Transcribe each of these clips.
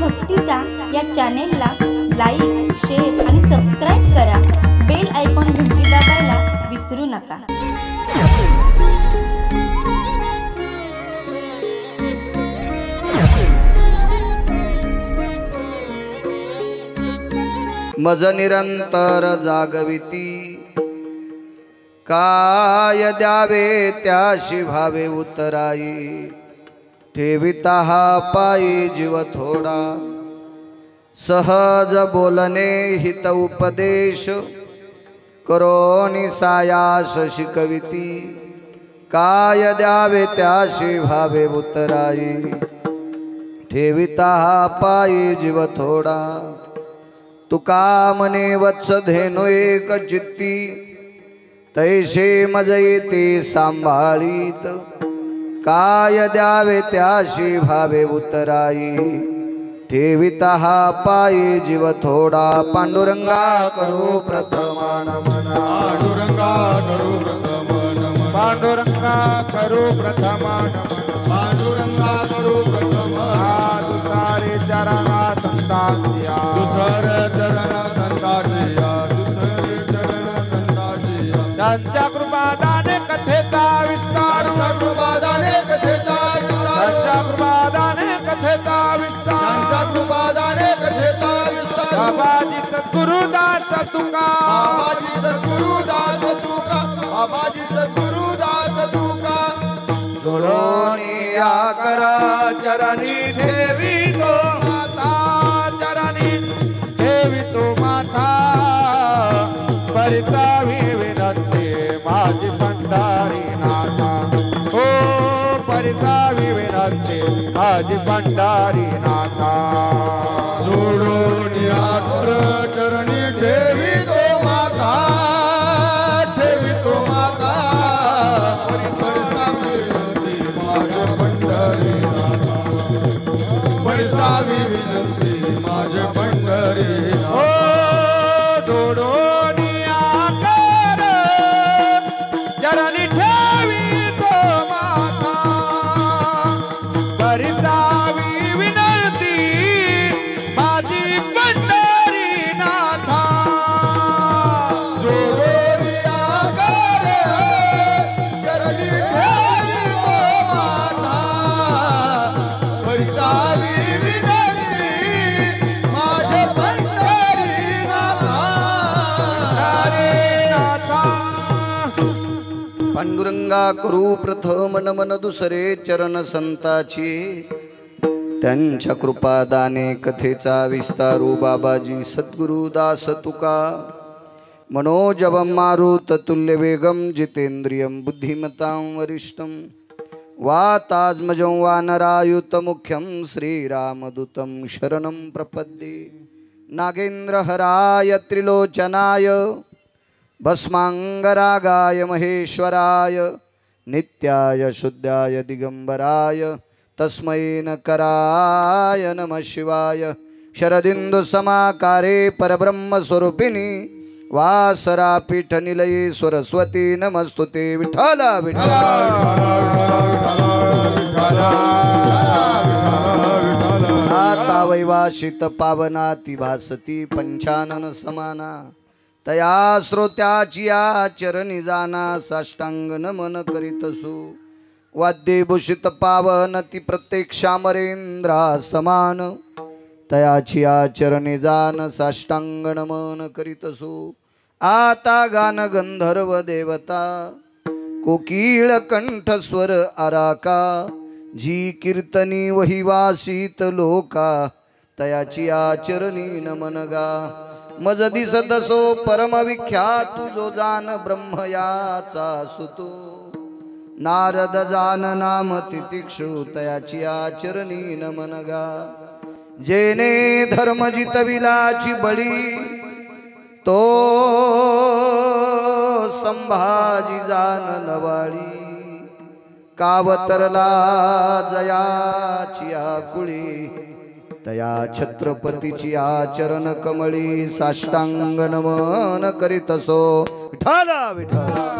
भक्तीचा या चॅनेलला like, share आणि सबस्क्राईब करा. बेल आयकॉन घंटी दाबायला विसरू नका. मज निरंतर जागविती काय द्यावे त्याशी भावे उतराई. ठेविता हा पायी जीव थोडा सहज बोलणे हित उपदेश. करोनी सायास शिकविती काय द्यावे त्याशी भावे उतराई. ठेविता हा पायी जीव थोडा तुका मने वत्स धेनु एक चित्ती. तैसे मज येते सांभाळीत काय द्यावे त्याशी भावे उतराई. ठेविता हा पायी जीव थोडा. पांडुरंगा करू प्रथमा नमन. पांडुरंगा करू प्रथमा नमन. पांडुरंगा करू प्रथमा नमन. पांडुरंगा करू प्रथमा. दुसरे चरणा संताजिया. दुसरे चरण संताजिया. दुसरे चरण संताजिया. त्यांच्या कृपादाने कथेचा विस्तार. कृपादाने कथेचा विस्तार. त्यांच्या कृपादाने कथेचा विस्तार. त्यांच्या कृपादाने कथेचा विस्तार. बाबाजी सद्गुरुदास तुका. बाबाजी सद्गुरुदास तुका. बाबाजी सद्गुरुदास तुका. जोडोनी या करा चरणी ठेवी तो माता. चरणी ठेवी तो माता. परितावी विनंती माझी पंढारी नाथा. हो परितावी विनंती माझी पंढारी नाथा. जोडून यात्र चरणी ठेवी तो माता. ठेवी तो माता. परितावी विनंती माझ्या पंढारी नाथा. परितावी विनंती माझ्या पंढारी नाथा. जोडून याकर चरणी ठेवी तो माता. परितावी विनंती माझी पंढरी नाथा. जोडून याकर चरणी ठेवी तो माता. परितावी विनंती माझ्या पंढरी नाथा. हरे नाथा. पांडुरंगा करू प्रथम नमन. दुसरे चरण संताची त्यांच्या कृपादाने कथेचा विस्तारू. बाबाजी सद्गुरुदास तुका. मनोजवं मारुत तुल्य वेगम जितेंद्रियं बुद्धिमतां वरिष्ठं. वातात्मजं वानरायुत मुख्यं श्रीरामदूतं शरणं प्रपद्ये. नागेन्द्रहराय त्रिलोचनाय भस्मांगरागाय महेश्वराय. नित्याय शुद्धाय दिगंबराय तस्मै नकराय नमः शिवाय. शरदिंदु समाकारे परब्रह्मस्वरूपिणी वासरा पीठ निलये सरस्वती नमस्तुते. विठ्ठला विठ्ठला आता वैवासित पावनाति भासती पंचानन समाना. तया श्रोत्याची चरणी जाना साष्टांग नमन करीतसु. वाद्यभूषित पावन ती प्रत्यक्षामरेंद्रा समान. तयाची चरणी जान साष्टांग नमन करीतसु. आता गान गंधर्व देवता कोकिळ कंठस्वर आराका. जी कीर्तनी वहिवासित लोका तयाची चरणी नमन गा. मज दिसतसो परम विख्यात जो जान ब्रह्म याचा सुतो. नारद जान नाम तितिक्षु तयाची चरणी नमन गा. जेने धर्म जितविलाची बळी तो संभाजी जान नवाळी. कावतरला जयाची कुळी तया छत्रपतीची आचरण कमळी साष्टांग नमन करीतसो. विठ्ठला विठ्ठला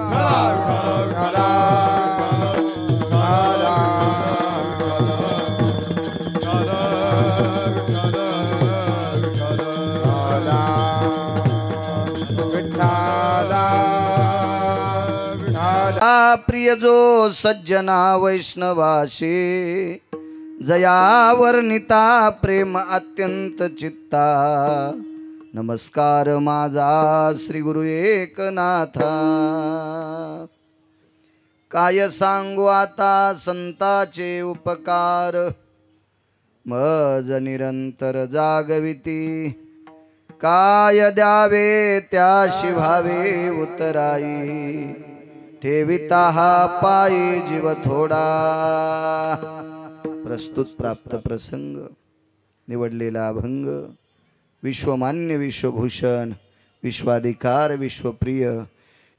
प्रिय जो सज्जना वैष्णवाशी जया वर्णिता प्रेम अत्यंत चित्ता नमस्कार माझा श्री गुरु एकनाथा काय सांगू आता संताचे उपकार मज निरंतर जागविती काय द्यावे त्याशी भावे उतराई ठेविता हा पायी जीव थोडा प्रस्तुत प्राप्त प्रसंग निवडलेला अभंग विश्वमान्य विश्वभूषण विश्वाधिकार विश्वप्रिय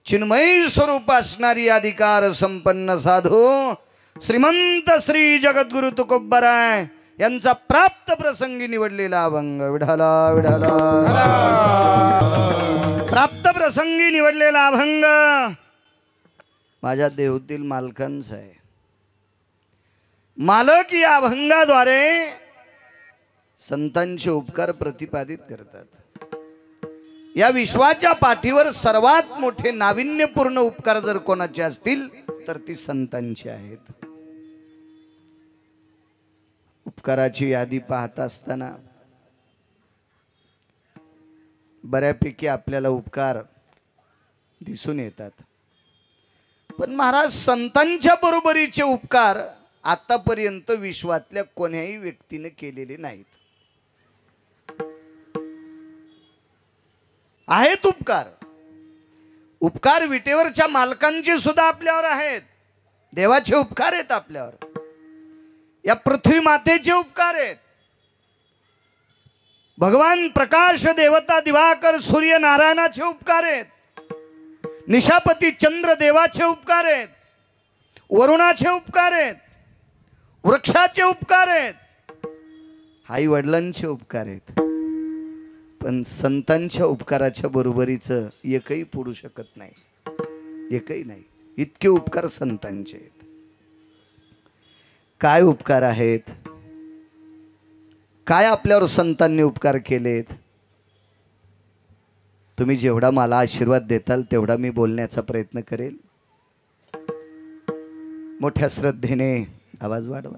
चिन्मय स्वरूप असणारी अधिकार संपन्न साधू श्रीमंत श्री जगद्गुरु तुकोबराय यांचा प्राप्त प्रसंगी निवडलेला अभंग विढाला विढाला प्राप्त प्रसंगी निवडलेला अभंग माझ्या देवतील मालकांचा आहे. मालक या अभंगाद्वारे संतांचे उपकार प्रतिपादित करतात. या विश्वाच्या पाठीवर सर्वात मोठे नाविन्यपूर्ण उपकार जर कोणाचे असतील तर ती संतांची आहेत. उपकाराची यादी पाहता असताना बऱ्यापैकी आपल्याला उपकार दिसून येतात, पण महाराज संतांच्या बरोबरीचे उपकार आतापर्यंत विश्वातल्या कोण्याही व्यक्तीने केलेले नाहीत. आहेत उपकार. उपकार विटेवरच्या मालकांचे सुद्धा आपल्यावर आहेत. देवाचे उपकार आहेत आपल्यावर. या पृथ्वी मातेचे उपकार आहेत. भगवान प्रकाश देवता दिवाकर सूर्य नारायणाचे उपकार आहेत. निशापती चंद्र देवाचे उपकार आहेत. वरुणाचे उपकार आहेत. वृक्षाचे उपकार आहेत. आई वडिलांचे उपकार आहेत. पण संतांच्या उपकाराच्या बरोबरीचं एकही पुरू शकत नाही. एकही नाही. इतके उपकार संतांचे आहेत. काय उपकार आहेत? काय आपल्यावर संतांनी उपकार केलेत? तुम्ही जेवढा मला आशीर्वाद देताल तेवढा मी बोलण्याचा प्रयत्न करेल. मोठ्या श्रद्धेने आवाज वाढवा.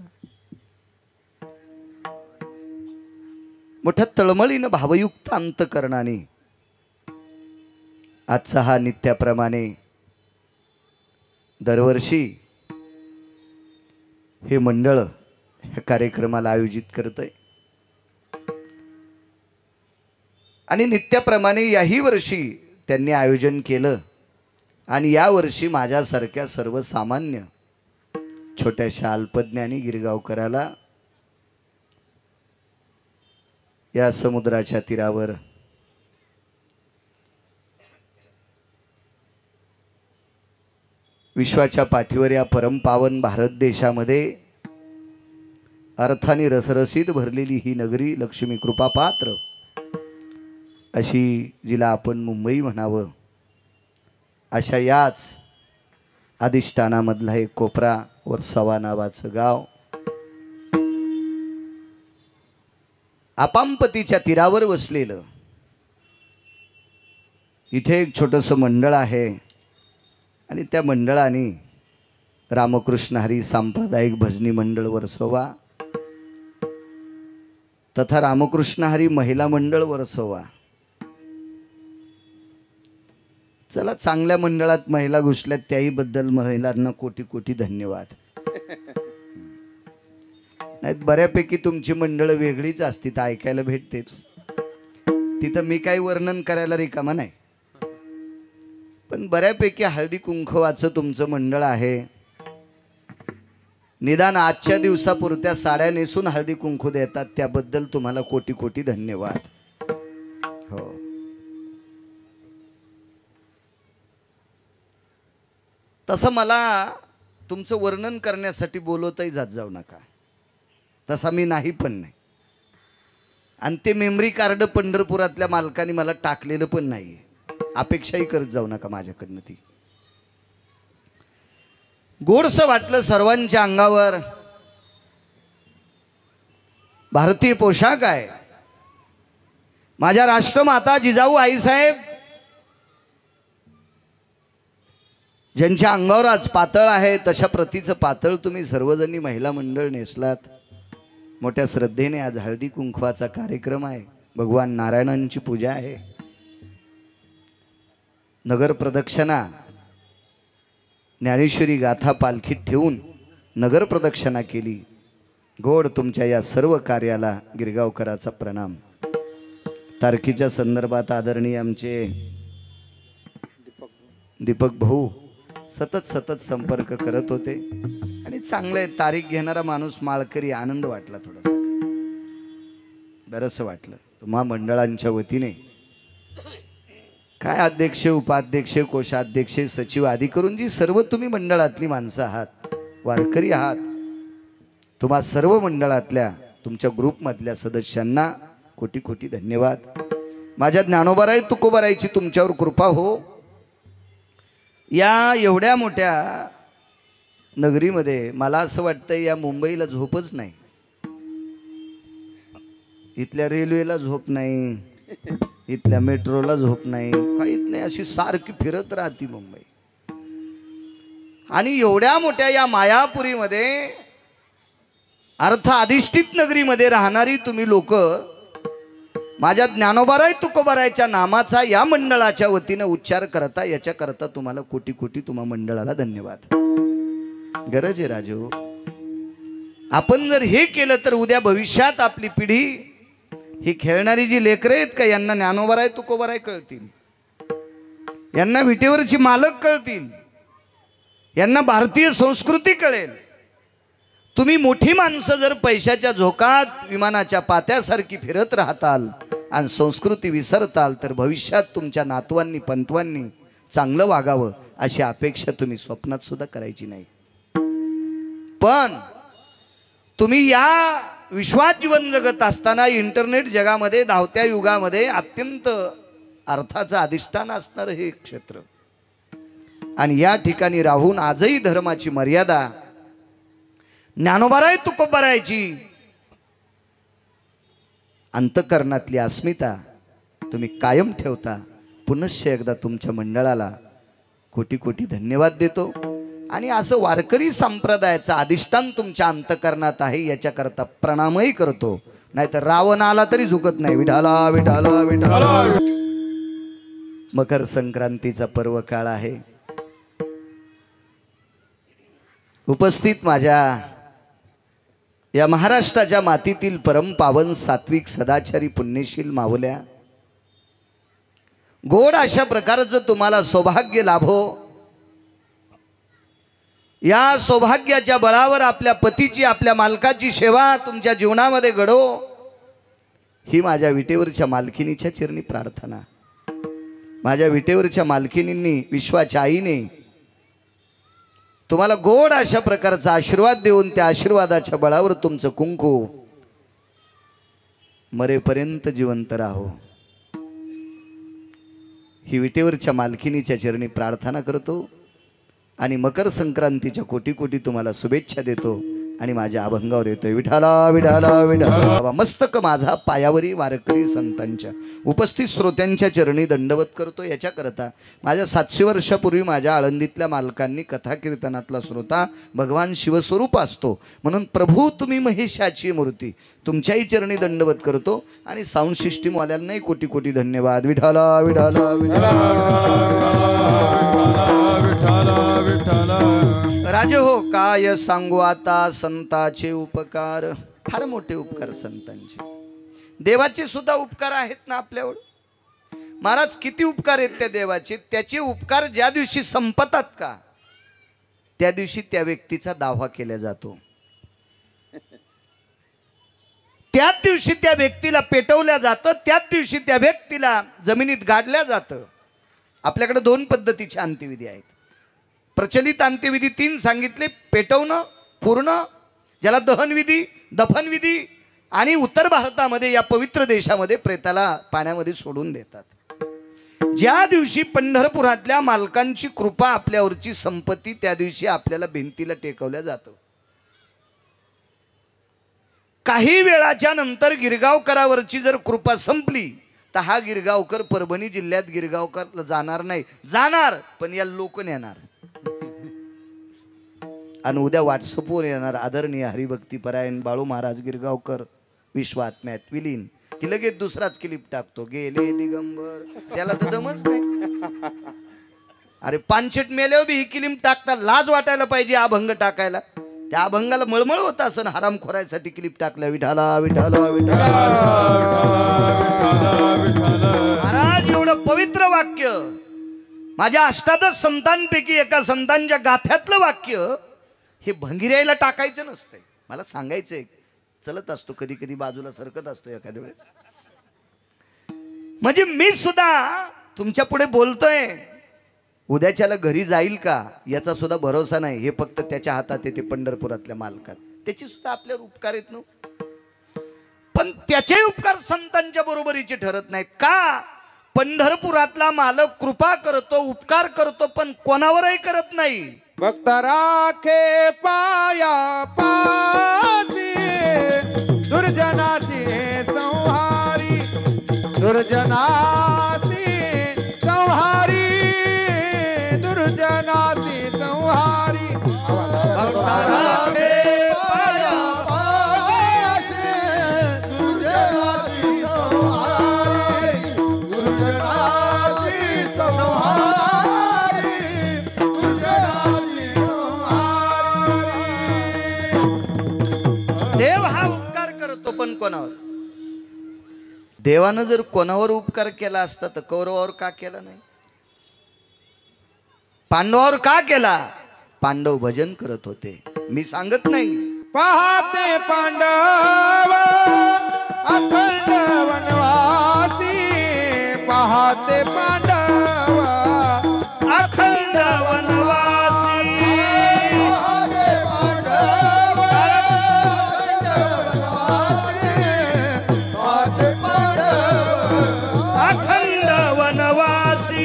मोठ्या तळमळीनं भावयुक्त अंतकरणाने आजचा हा नित्याप्रमाणे दरवर्षी हे मंडळ ह्या कार्यक्रमाला आयोजित करतंय आणि नित्याप्रमाणे याही वर्षी त्यांनी आयोजन केलं आणि या वर्षी माझ्यासारख्या सर्वसामान्य छोट्याशा अल्पज्ञानी गिरगावकराला या समुद्राच्या तीरावर विश्वाच्या पाठीवर या परमपावन भारत देशामध्ये अर्थाने रसरशीत भरलेली ही नगरी लक्ष्मी कृपा पात्र अशी जिला आपण मुंबई म्हणावं अशा याच अधिष्ठानामधला एक कोपरा वर्सोवा नावाचं गाव आपामपतीच्या तीरावर वसलेलं. इथे एक छोटंसं मंडळ आहे आणि त्या मंडळाने रामकृष्ण हरी सांप्रदायिक भजनी मंडळ वर्सोवा तथा रामकृष्ण हरी महिला मंडळ वर्सोवा. चला चांगल्या मंडळात महिला घुसल्यात त्याही बद्दल महिलांना कोटी कोटी धन्यवाद. नाहीत बऱ्यापैकी तुमची मंडळ वेगळीच असती तर ऐकायला भेटते. तिथं मी काही वर्णन करायला रिकामा नाही, पण बऱ्यापैकी हळदी कुंकवाचं तुमचं मंडळ आहे. निदान आजच्या दिवसापुरत्या साड्या नेसून हळदी कुंकू देतात त्याबद्दल तुम्हाला कोटी कोटी धन्यवाद. हो, तसं मला तुमचं वर्णन करण्यासाठी बोलवतही जात जाऊ नका. तसा मी नाही पण नाही. आणि ते मेमरी कार्ड पंढरपुरातल्या मालकाने मला टाकलेलं पण नाही. अपेक्षाही करत जाऊ नका माझ्याकडनं. ती गोडसं वाटलं सर्वांच्या अंगावर. भारतीय पोशाख आहे. माझ्या राष्ट्रमाता जिजाऊ आईसाहेब ज्यांच्या अंगावर आज पातळ आहे तशा प्रतीचं पातळ तुम्ही सर्वजणी महिला मंडळ नेसलात. मोठ्या श्रद्धेने आज हळदी कुंकवाचा कार्यक्रम आहे. भगवान नारायणांची पूजा आहे. नगर प्रदक्षिणा ज्ञानेश्वरी गाथा पालखीत ठेवून नगर प्रदक्षिणा केली. गोड तुमच्या या सर्व कार्याला गिरगावकराचा प्रणाम. तारखेच्या संदर्भात आदरणीय आमचे दीपक भाऊ सतत संपर्क करत होते आणि चांगले तारीख घेणारा माणूस माळकरी. आनंद वाटला, थोडासा बरंच वाटलं. तुम्हा मंडळांच्या वतीने काय अध्यक्ष, उपाध्यक्ष, कोषाध्यक्ष, सचिव आदी करून जी सर्व तुम्ही मंडळातली माणसं आहात, वारकरी आहात, तुम्हा सर्व मंडळातल्या तुमच्या ग्रुपमधल्या सदस्यांना कोटी कोटी धन्यवाद. माझ्या ज्ञानोबाराय तुकोबारायची तुमच्यावर कृपा हो. या एवढ्या मोठ्या नगरीमध्ये मला असं वाटतं या मुंबईला झोपच नाही. इथल्या रेल्वेला झोप नाही, इथल्या मेट्रोला झोप नाही, काहीच नाही. अशी सारखी फिरत राहती मुंबई. आणि एवढ्या मोठ्या या मायापुरीमध्ये अर्थ अधिष्ठित नगरीमध्ये राहणारी तुम्ही लोक माझ्या ज्ञानोबाराय तुकोबारायच्या नामाचा या मंडळाच्या वतीनं उच्चार करता, याच्याकरता तुम्हाला कोटी कोटी तुम्हा मंडळाला धन्यवाद. गरज आहे राजो. आपण जर हे केलं तर उद्या भविष्यात आपली पिढी ही खेळणारी जी लेकरं आहेत का, यांना ज्ञानोबाराय तुकोबाराय कळतील, यांना विटेवरची मालक कळतील, यांना भारतीय संस्कृती कळेल. तुम्ही मोठी माणसं जर पैशाच्या झोकात विमानाच्या पात्यासारखी फिरत राहताल आणि संस्कृती विसरताल तर भविष्यात तुमच्या नातवांनी पंतवांनी चांगलं वागावं अशी अपेक्षा तुम्ही स्वप्नात सुद्धा करायची नाही. पण तुम्ही या विश्वात जीवन जगत असताना इंटरनेट जगामध्ये, धावत्या युगामध्ये अत्यंत अर्थाचं अधिष्ठान असणारं हे क्षेत्र, आणि या ठिकाणी राहून आजही धर्माची मर्यादा, ज्ञानोबाराय तुकोबारायची अंतकरणातली अस्मिता तुम्ही कायम ठेवता. पुनश्च एकदा तुमच्या मंडळाला कोटी कोटी धन्यवाद देतो. आणि असं वारकरी संप्रदायाचं अधिष्ठान तुमच्या अंतकरणात आहे याच्याकरता प्रणामही करतो. नाहीतर रावण आला तरी झुकत नाही. विठाला विठाला विठाला. मकर संक्रांतीचा पर्व काळ आहे. उपस्थित माझ्या या महाराष्ट्राच्या मातीतील परम पावन सात्विक सदाचारी पुण्यशील मावल्या, गोड अशा प्रकारचं तुम्हाला सौभाग्य लाभो. या सौभाग्याच्या बळावर आपल्या पतीची, आपल्या मालकाची सेवा तुमच्या जीवनामध्ये घडो, ही माझ्या विटेवरच्या मालकिनीच्या चरणी प्रार्थना. माझ्या विटेवरच्या मालकिनींनी, विश्वाच्या आईने तुम्हाला गोड अशा प्रकारचा आशीर्वाद देऊन त्या आशीर्वादाच्या बळावर तुमचं कुंकू मरेपर्यंत जिवंत राहो, ही विटेवरच्या मालकिनीच्या चरणी प्रार्थना करतो. आणि मकर संक्रांतीच्या कोटी कोटी तुम्हाला शुभेच्छा देतो. आणि माझ्या अभंगावर येतोय विठाला विठाला विठाला. मस्तक माझा पायावरी वारकरी संतांच्या. उपस्थित श्रोत्यांच्या चरणी दंडवत करतो. याच्याकरता माझ्या 700 वर्षापूर्वी माझ्या आळंदीतल्या मालकांनी कथा कीर्तनातला श्रोता भगवान शिवस्वरूप असतो, म्हणून प्रभू तुम्ही महेशाची मूर्ती, तुमच्याही चरणी दंडवत करतो. आणि साऊंड सिस्टीम वाल्यांनाही कोटी कोटी धन्यवाद. विठाला विठाला राजे हो. काय सांगू आता संताचे उपकार, फार मोठे उपकार संतांचे. देवाचे सुद्धा उपकार आहेत ना आपल्यावर. महाराज किती उपकार आहेत त्या देवाचे. त्याचे उपकार ज्या दिवशी संपतात का त्या दिवशी त्या व्यक्तीचा दावा केला जातो. त्याच दिवशी त्या व्यक्तीला पेटवल्या जातं, त्याच दिवशी त्या व्यक्तीला जमिनीत गाडल्या जातं. आपल्याकडे 2 पद्धतीचे अंत्यविधी आहेत. प्रचलित अंत्यविधी 3 सांगितले. पेटवणं, पूर्ण, ज्याला दहनविधी, दफनविधी, आणि उत्तर भारतामध्ये या पवित्र देशामध्ये प्रेताला पाण्यामध्ये सोडून देतात. ज्या दिवशी पंढरपुरातल्या मालकांची कृपा आपल्यावरची संपत्ती, त्या दिवशी आपल्याला भिंतीला टेकवल्या जातं. काही वेळाच्या नंतर गिरगावकरावरची जर कृपा संपली तर हा गिरगावकर परभणी जिल्ह्यात गिरगावकर जाणार नाही. जाणार पण या लोक नेणार. आणि उद्या व्हॉट्सअपवर येणार आदरणीय हरिभक्तीपरायण बाळू महाराज गिरगावकर विश्वात्म्यात विलीन की लगेच दुसराच क्लिप टाकतो गेले दिगंबर. त्याला तर दमच नाही. अरे पानशेट मेल्यावर बी ही क्लिप टाकता लाज वाटायला पाहिजे अभंग टाकायला. त्या अभंगाला मळमळ होत असं हराम खोरायसाठी क्लिप टाकल्या. विठाला विठाला विठाला. महाराज एवढं पवित्र वाक्य माझ्या अष्टादश संतांपैकी एका संतांच्या गाथ्यातलं वाक्य हे भंगिऱ्याला टाकायचं नसतंय. मला सांगायचंय. चलत असतो कधी कधी बाजूला सरकत असतो एखाद्या वेळेस. म्हणजे मी सुद्धा तुमच्या पुढे बोलतोय. उद्याच्याला घरी जाईल का याचा सुद्धा भरोसा नाही. हे फक्त त्याच्या हातात येते पंढरपुरातल्या मालकात. त्याची सुद्धा आपल्यावर उपकार येत नव्हते. पण त्याचे उपकार संतांच्या बरोबरीचे ठरत नाहीत. का? पंढरपुरातला मालक कृपा करतो उपकार करतो पण कोणावरही करत नाही. भक्त राखे पाया पाती दुर्जनाची संहारी दुर्जनाची संहारी दुर्जनाची संहारी. भक्त राखे पाया पायासे दुर्जनाची संहारी दुर्जनाची संहारी दुर्जनाची देव हा उपकार करतो पण कोणावर? देवानं जर कोणावर उपकार केला असता तर कौरवावर का केला नाही? पांडवावर का केला? पांडव भजन करत होते. मी सांगत नाही. पाहते पांडव अखंड वनवासी पाहते पांडव अखंड वनवासी अखंड वनवासी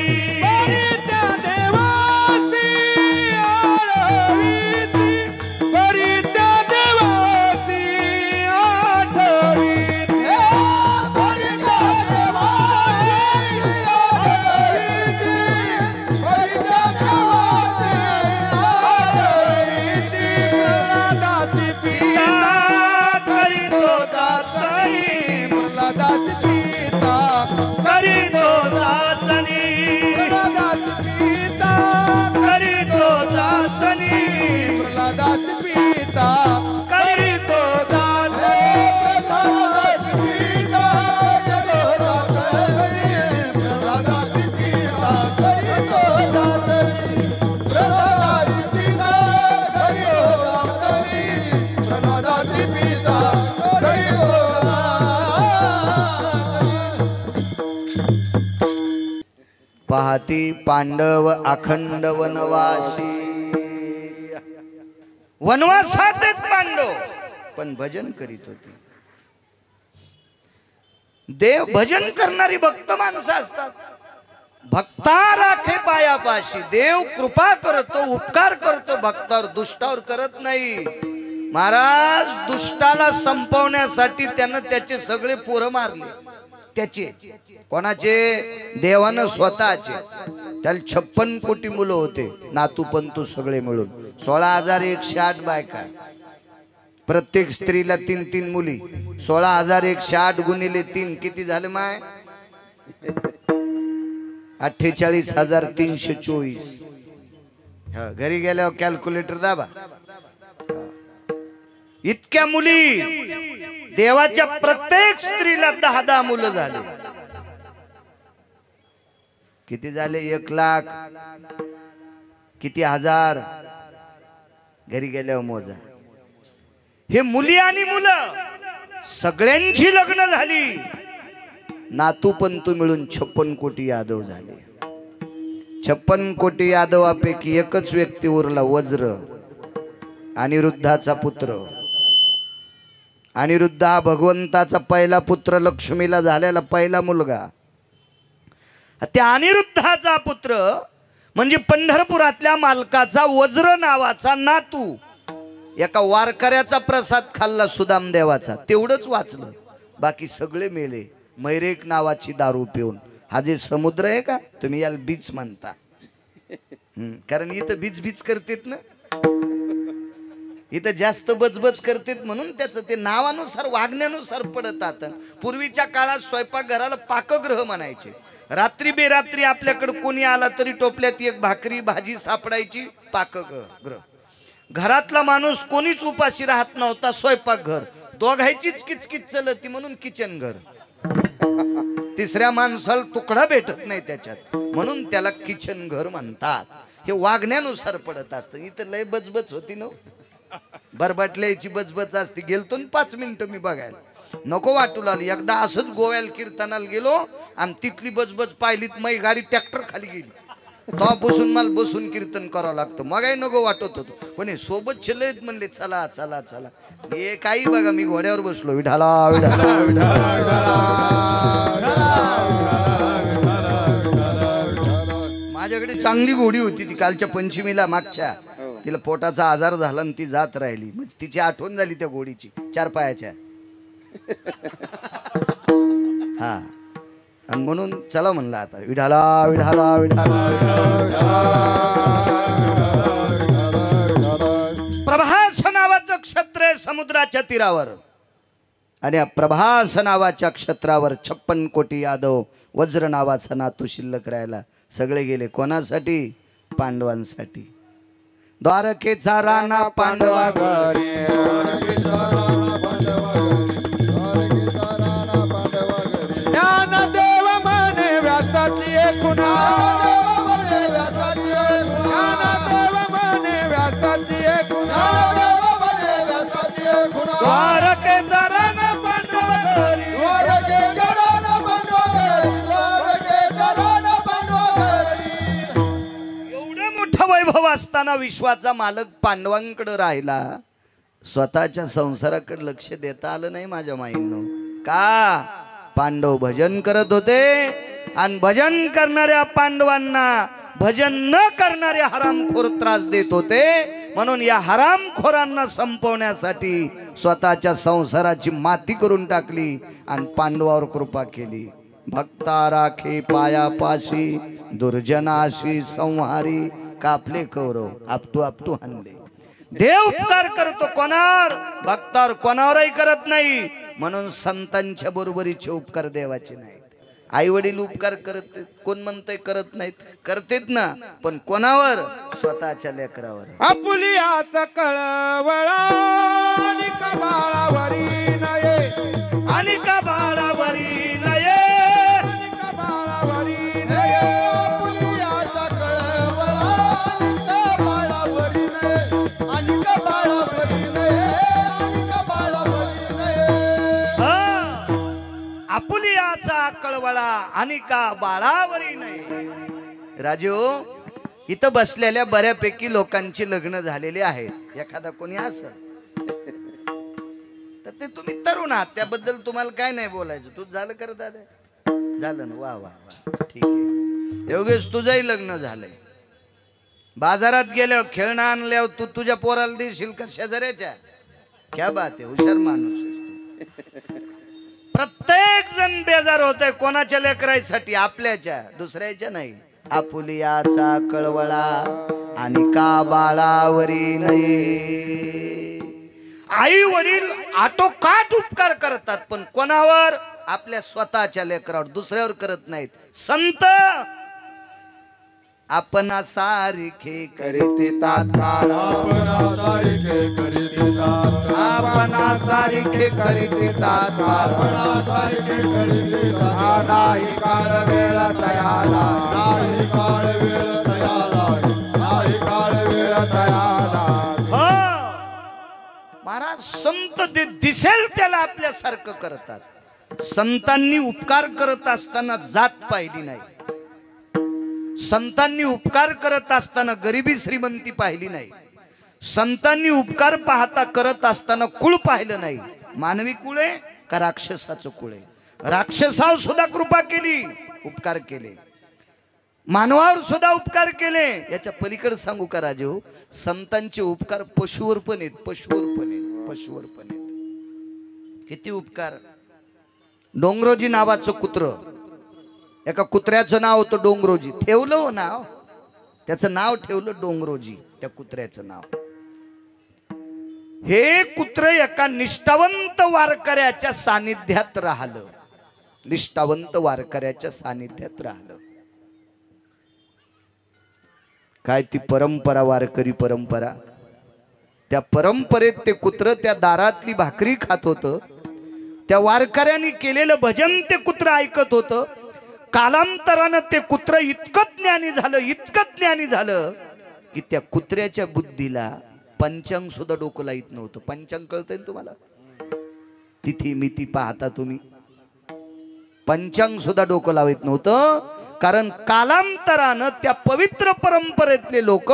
पाहती पांडव अखंड वनवासी. वनवासात आहेत पांडव पण भजन करीत होते. देव भजन करणारी भक्त माणसं असतात. भक्ता राखे पायापाशी. देव कृपा करतो उपकार करतो भक्तावर, दुष्टावर करत नाही. महाराज दुष्टाला संपवण्यासाठी त्यानं त्याचे सगळे पोरं मारले. त्याचे कोणाचे? देवानं स्वतःचे. त्याला 56 कोटी मुलं होते नातू पंतू सगळे मिळून. 16,108 बायका. प्रत्येक स्त्रीला 3-3 मुली. 16,108 गुणिले 3 किती झाले माय? 48,324. घरी गेल्यावर कॅल्क्युलेटर दाबा. इतक्या मुली. देवाच्या प्रत्येक स्त्रीला 10-10 मुलं झाले. किती झाले? 1,00,000. किती हजार? घरी गेल्यावर मोजा. हे मुली आणि मुलं सगळ्यांची लग्न झाली. नातू पंतू मिळून 56 कोटी यादव झाले. 56 कोटी यादवापैकी एकच व्यक्ती उरला, वज्र. अनिरुद्धाचा पुत्र. अनिरुद्ध हा भगवंताचा पहिला पुत्र, लक्ष्मीला झालेला पहिला मुलगा. त्या अनिरुद्धाचा पुत्र म्हणजे पंढरपुरातल्या मालकाचा वज्र नावाचा नातू. एका वारकऱ्याचा प्रसाद खाल्ला सुदाम देवाचा, तेवढंच वाचलं. बाकी सगळे मेले मैरेक नावाची दारू पिऊन. हा जे समुद्र आहे का, तुम्ही याला बीच म्हणता. कारण इथं बीच बीच करतेत ना. इथं जास्त बजबज करतात म्हणून त्याचं ते नावानुसार वागण्यानुसार पडतात. पूर्वीच्या काळात स्वयंपाकघराला पाकगृह म्हणायचे. रात्री बेरात्री आपल्याकडे कोणी आला तरी टोपल्यात एक भाकरी भाजी सापडायची, पाकगृह. घरातला माणूस कोणीच उपाशी राहत नव्हता, स्वयंपाकघर. दोघायचीच किचकिच चलती म्हणून किचन घर. तिसऱ्या माणसाला तुकडा भेटत नाही त्याच्यात म्हणून त्याला किचन घर म्हणतात. हे वागण्यानुसार पडत असतं. इथं लय बजबज होती ना, बरबटल्याची बजबज असते. गेलतो 5 मिनिटं मी बघायला, नको वाटू लागली. एकदा असंच गोव्याला कीर्तनाला गेलो आणि तिथली बजबज पाहिलीत, मै गाडी ट्रॅक्टर खाली गेली. तो बसून मला बसून कीर्तन करावं लागतं. मगाही नको वाटत होतो. कोणी सोबत चले म्हणले चला चला चला. हे काही बघा, मी घोड्यावर बसलो. विठाला विठाला विठाला. माझ्याकडे चांगली घोडी होती ती कालच्या पंचमीला मागच्या. तिला पोटाचा आजार झाला आणि ती जात राहिली. म्हणजे तिची आठवण झाली त्या घोडीची 4 पायाच्या. हा, आणि म्हणून चला म्हणलं आता विठाला विठाला विठाला. प्रभास नावाचं क्षत्र आहे समुद्राच्या तीरावर. आणि या प्रभास नावाच्या क्षत्रावर 56 कोटी यादव, वज्र नावाचा नातू शिल्लक राहिला. सगळे गेले कोणासाठी? पांडवांसाठी. द्वारकेचा राणा पांडवा घरी, ज्ञानदेव म्हणे व्यासाची खुणा, ज्ञानदेव म्हणे व्यासाची खुणा, द्वारकेचा राणा पांडवा घरी, द्वारकेचा राणा पांडवा घरी, द्वारकेचा राणा पांडवा घरी. एवढं मोठं वैभव असताना विश्वाचा मालक पांडवांकडे राहिला. स्वतःच्या संसाराकडे लक्ष देता आलं नाही माझ्या माईंनो. का? पांडव भजन करत होते आणि भजन करणाऱ्या पांडवांना भजन न करणारे हरामखोर त्रास देत होते. म्हणून या हरामखोरांना संपवण्यासाठी स्वतःच्या संसाराची माती करून टाकली आणि पांडवावर कृपा केली. भक्ता राखे पायापाशी, दुर्जनाशी संहारी, कापले कौरव आपटू आपटू हाणले. देव उपकार करतो कोणावर? भक्तावर. कोणावरही करत नाही. म्हणून संतांच्या बरोबरीचे उपकार देवाचे नाहीत. आई वडील उपकार करत, कोण म्हणतंय करत नाहीत? करतेत ना, पण कोणावर? स्वतःच्या लेकरावर. आपुलियाच कळवळा आणि कबाळावरी नये, आणि का बाळावरी नये, आणि कबाळावरी नये. आपुलियाच कळवळा आणि कबाळावरी नये, आणि कबाळावरी नये, आणि कबाळावरी नये. आपुलियाचा कळवळा आणि का बाळावरी नाही. राजू, इथं बसलेल्या बऱ्यापैकी लोकांची लग्न झालेली आहेत. एखादा कोणी असेल तर ते तुम्ही तरुण आहात, त्याबद्दल तुम्हाला काय नाही बोलायचं. तू झालं कर दादा? झालं ना? वा वा वा, ठीक आहे. योगेश, तुझंही लग्न झालंय. बाजारात गेल्यावर खेळणं आणल्यावर तू तुझ्या पोराला देशील का शेजाऱ्याच्या? क्या बात आहे, हुशार माणूस आहेस तू. प्रत्येक जण बेजार होतोय. कोणाच्या लेकरासाठी? आपल्याच्या, दुसऱ्याच्या नाही. आपुलियाचा कळवळा आणि का बाळावरी नये. आई वडील आटोकाट उपकार करतात, पण कोणावर? आपल्या स्वतःच्या लेकरावर, दुसऱ्यावर करत नाहीत. संत आपणा सारखे करीते तात्काळ, आपणा सारखे करीते तात्काळ, आपणा सारखे करीते तात्काळ, आपणा सारखे करीते तात्काळ. नाही काळ वेळ तयाला, नाही काळ वेळ तयाला, नाही काळ वेळ तयाला. महाराज, संत दिसेल त्याला आपल्यासारखं करतात. संतांनी उपकार करत असताना जात पाहिली नाही. संतांनी उपकार करत असताना गरिबी श्रीमंती पाहिली नाही. संतांनी उपकार पाहता करत असताना कुळ पाहिलं नाही. मानवी कुळ आहे का राक्षसाचं कुळ आहे? राक्षसावर सुद्धा कृपा केली, उपकार केले. मानवावर सुद्धा उपकार केले. याच्या पलीकडे सांगू का राजू, संतांचे उपकार पशुवर पण आहेत, पशुवर पण आहेत, पशुवर पण आहेत. किती उपकार. डोंगरोजी नावाचं कुत्र, एका कुत्र्याचं नाव होतं डोंगरोजी. ठेवलं हो नाव, त्याचं नाव ठेवलं डोंगरोजी, त्या कुत्र्याचं नाव. हे कुत्र एका निष्ठावंत वारकऱ्याच्या सानिध्यात राहिलं. निष्ठावंत वारकऱ्याच्या सानिध्यात राहिलं. काय ती परंपरा, वारकरी परंपरा. त्या परंपरेत ते कुत्र त्या दारातली भाकरी खात होतं. त्या वारकऱ्यांनी केलेलं भजन ते कुत्र ऐकत होतं. कालांतरानं ते कुत्र इतकं ज्ञानी झालं की त्या कुत्र्याच्या बुद्धीला पंचांग सुद्धा डोकं लाईत नव्हतं. पंचांग कळतंय तुम्हाला? तिथी मिती पाहता तुम्ही. पंचांग सुद्धा डोकं लावत नव्हतं. कारण कालांतरानं त्या पवित्र परंपरेतले लोक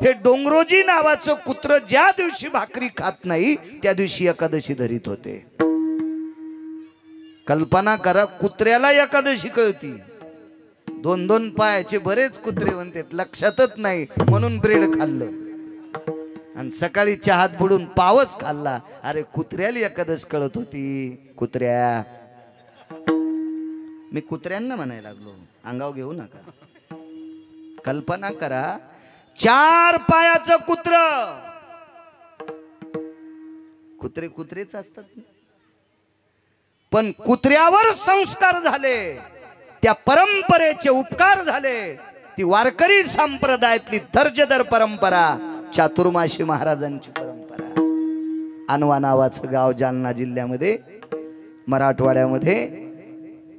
हे डोंगरोजी नावाचं कुत्र ज्या दिवशी भाकरी खात नाही त्या दिवशी एकादशी धरीत होते. कल्पना करा, कुत्र्याला एकादशी कळती. 2-2 पायाचे बरेच कुत्रे म्हणतात, लक्षातच नाही म्हणून ब्रेड खाल्लं आणि सकाळी चहात बुडून पावच खाल्ला. अरे कुत्र्याला एकादश कळत होती. कुत्र्या, मी कुत्र्यांना म्हणायला लागलो, अंगाव घेऊ नका. कल्पना करा, 4 पायाचं कुत्र. कुत्रे कुत्रेच असतात, पण कुत्र्यावर संस्कार झाले, त्या परंपरेचे उपकार झाले. ती वारकरी संप्रदायातली दर्जेदार परंपरा, चातुर्माशी महाराजांची परंपरा. अनवा नावाचं गाव जालना जिल्ह्यामध्ये, मराठवाड्यामध्ये.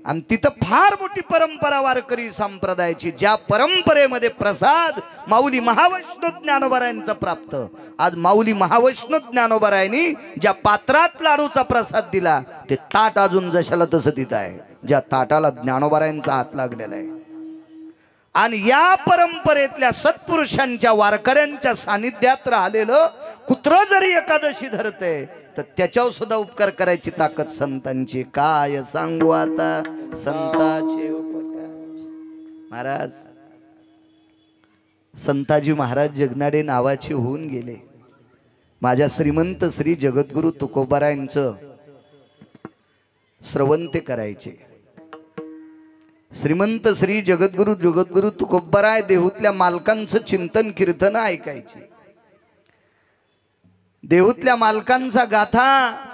आणि तिथं फार मोठी परंपरा वारकरी संप्रदायाची. ज्या परंपरेमध्ये प्रसाद माऊली महावैष्णव ज्ञानोबारायांचा प्राप्त. आज माऊली महावैष्णव ज्ञानोबारायांनी ज्या पात्रात लाडूचा प्रसाद दिला ते ताट अजून जशाला तसं तिथं आहे. ज्या ताटाला ज्ञानोबारायांचा हात लागलेला आहे. आणि या परंपरेतल्या सत्पुरुषांच्या वारकऱ्यांच्या सानिध्यात राहिलेलं कुत्र जरी एकादशी धरते तर त्याच्यावर सुद्धा उपकार करायची ताकद संतांची. काय सांगू आता संतांचे उपकार. महाराज संताजी महाराज जगनाडे नावाचे होऊन गेले. माझ्या श्रीमंत श्री जगद्गुरु तुकोबारायांचं श्रवण ते करायचे. श्रीमंत श्री जगद्गुरु तुकोबाराय देहूतल्या मालकांचं चिंतन कीर्तन ऐकायचे. देहूतल्या मालकांचा गाथा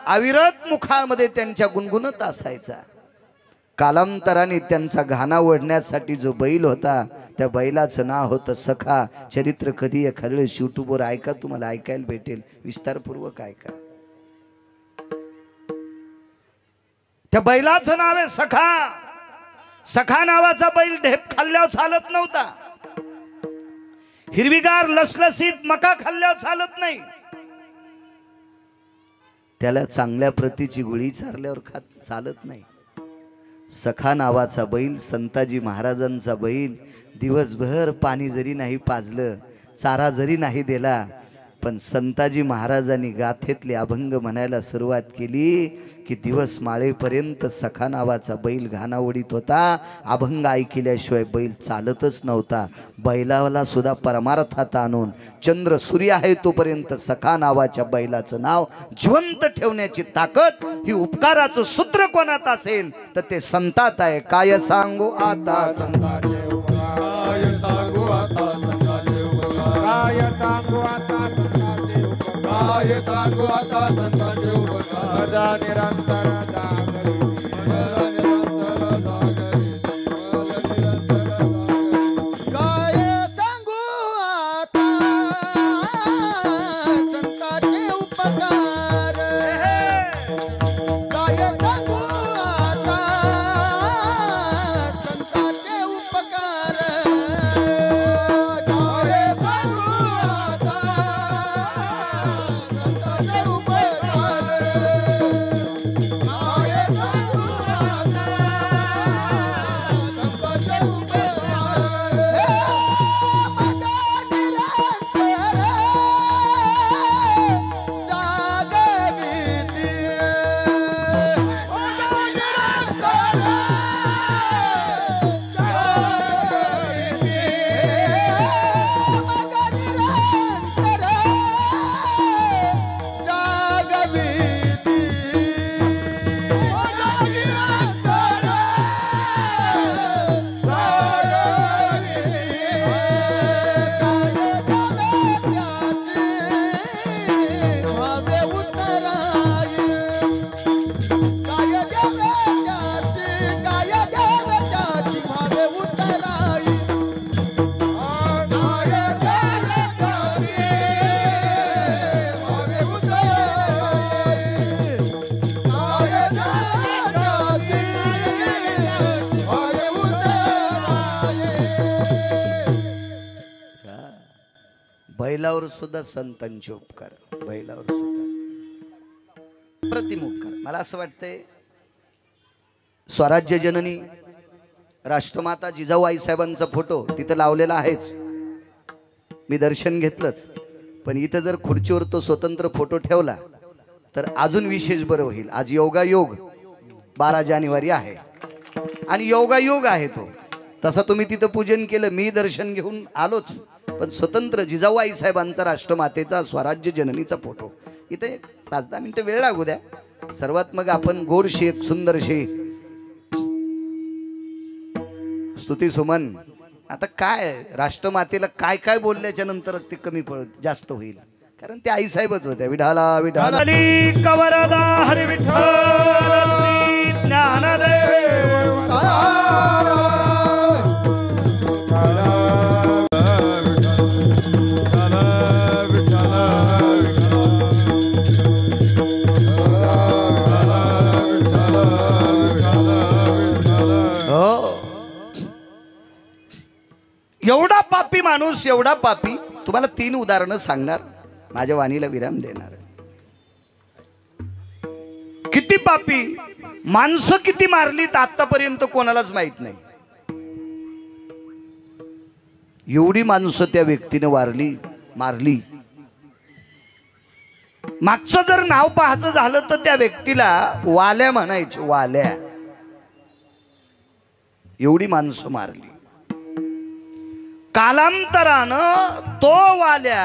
अविरत मुखामध्ये त्यांच्या गुणगुणत असायचा. कालांतराने त्यांचा घाना ओढण्यासाठी जो बैल होता त्या बैलाचं नाव होतं सखा. चरित्र कधी एखादं युट्यूबवर ऐका, तुम्हाला ऐकायला भेटेल, विस्तारपूर्वक ऐका. त्या बैलाचं नाव आहे सखा. सखा नावाचा बैल ढेप खाल्ल्यावर चालत नव्हता. हिरवीगार लसलसीत मका खाल्ल्यावर चालत नाही. त्याला चांगल्या प्रतीची गुळी चारल्यावर चालत नाही. सखा नावाचा बैल, संताजी महाराजांचा बैल, दिवसभर पाणी जरी नाही पाजलं, चारा जरी नाही दिला, पण संताजी महाराजांनी गाथेतले अभंग म्हणायला सुरुवात केली की दिवस माळेपर्यंत सखा नावाचा बैल घाना ओढीत होता. अभंग ऐकल्याशिवाय बैल चालतच नव्हता. बैलाला सुद्धा परमार्थात आणून चंद्र सूर्य आहे तोपर्यंत सखा नावाच्या बैलाचं नाव जिवंत ठेवण्याची ताकद ही उपकाराचं सूत्र कोणात असेल तर ते संतात आहे. काय सांगू आता संताचे उपकार, काय सांगू आता संताचे उपकार, काय सांगू आता संताचे उपकार, काय सांगू आता संताचे उपकार. सदा निरंतर बैलावर सुद्धा संतांचे उपकार, बैलावर सुद्धा प्रतिम उपकार. मला असं वाटतंय स्वराज्य जननी राष्ट्रमाता जिजाऊ आईसाहेबांचा फोटो तिथं लावलेला आहेच, मी दर्शन घेतलंच. पण इथं जर खुर्चीवर तो स्वतंत्र फोटो ठेवला तर अजून विशेष बरं होईल. आज योगायोग 12 जानेवारी आहे आणि योगायोग आहे तो. तसा तुम्ही तिथं पूजन केलं, मी दर्शन घेऊन आलोच. पण स्वतंत्र जिजाऊ आईसाहेबांचा राष्ट्रमातेचा स्वराज्य जननीचा फोटो इथे 5-10 मिनिटं वेळ लागू द्या. सर्वात मग आपण गोडशी एक सुंदरशी स्तुती सुमन. आता काय राष्ट्रमातेला काय काय बोलल्याच्या नंतर ते कमी पडत जास्त होईल, कारण ते आईसाहेबच होत्या. विठाला विठाला कवरदा हरी विठ्ठल श्री ज्ञानदेव. एवढा पापी माणूस, एवढा पापी. तुम्हाला 3 उदाहरणं सांगणार, माझ्या वाणीला विराम देणार. किती पापी माणसं किती मारलीत आतापर्यंत कोणालाच माहित नाही. एवढी माणसं त्या व्यक्तीने मारली. मागचं जर नाव पाहायचं झालं तर त्या व्यक्तीला वाल्या म्हणायचे, वाल्या. एवढी माणसं मारली. कालांतरानं तो वाल्या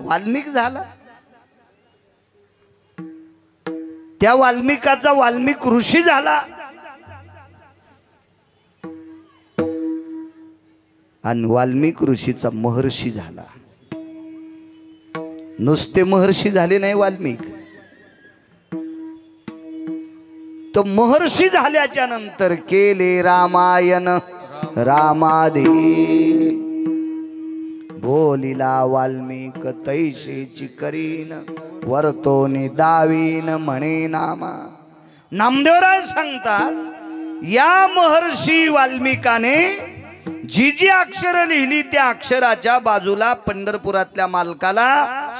वाल्मिक झाला. त्या वाल्मिकाचा वाल्मिक ऋषी झाला आणि वाल्मिक ऋषीचा महर्षी झाला. नुसते महर्षी झाले नाही वाल्मिक, तो महर्षी झाल्याच्या नंतर केले रामायण रामादे. बोलिला वाल्मिक तैसेची करीन वर्तोनी दावीन म्हणे नामा. नामदेवराय सांगतात या महर्षी वाल्मिकाने जी जी अक्षर लिहिली त्या अक्षराच्या बाजूला पंढरपुरातल्या मालकाला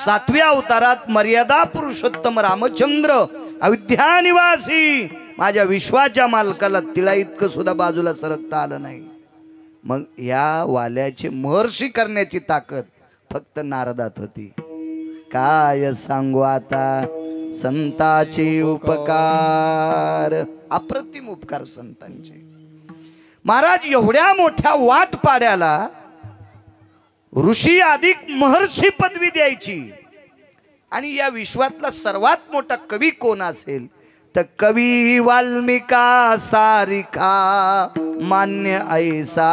7व्या अवतारात मर्यादा पुरुषोत्तम रामचंद्र अयोध्या निवासी माझ्या विश्वाच्या मालकाला तिला इतकं सुद्धा बाजूला सरकता आलं नाही. मग या वाल्याची महर्षी करण्याची ताकद फक्त नारदात होती. काय सांगू आता संताचे उपकार, अप्रतिम उपकार संतांचे. महाराज एवढ्या मोठ्या वाट पाड्याला ऋषी अधिक महर्षी पदवी द्यायची. आणि या विश्वातला सर्वात मोठा कवी कोण असेल तर कवी वाल्मिका सारिखा मान्य ऐसा.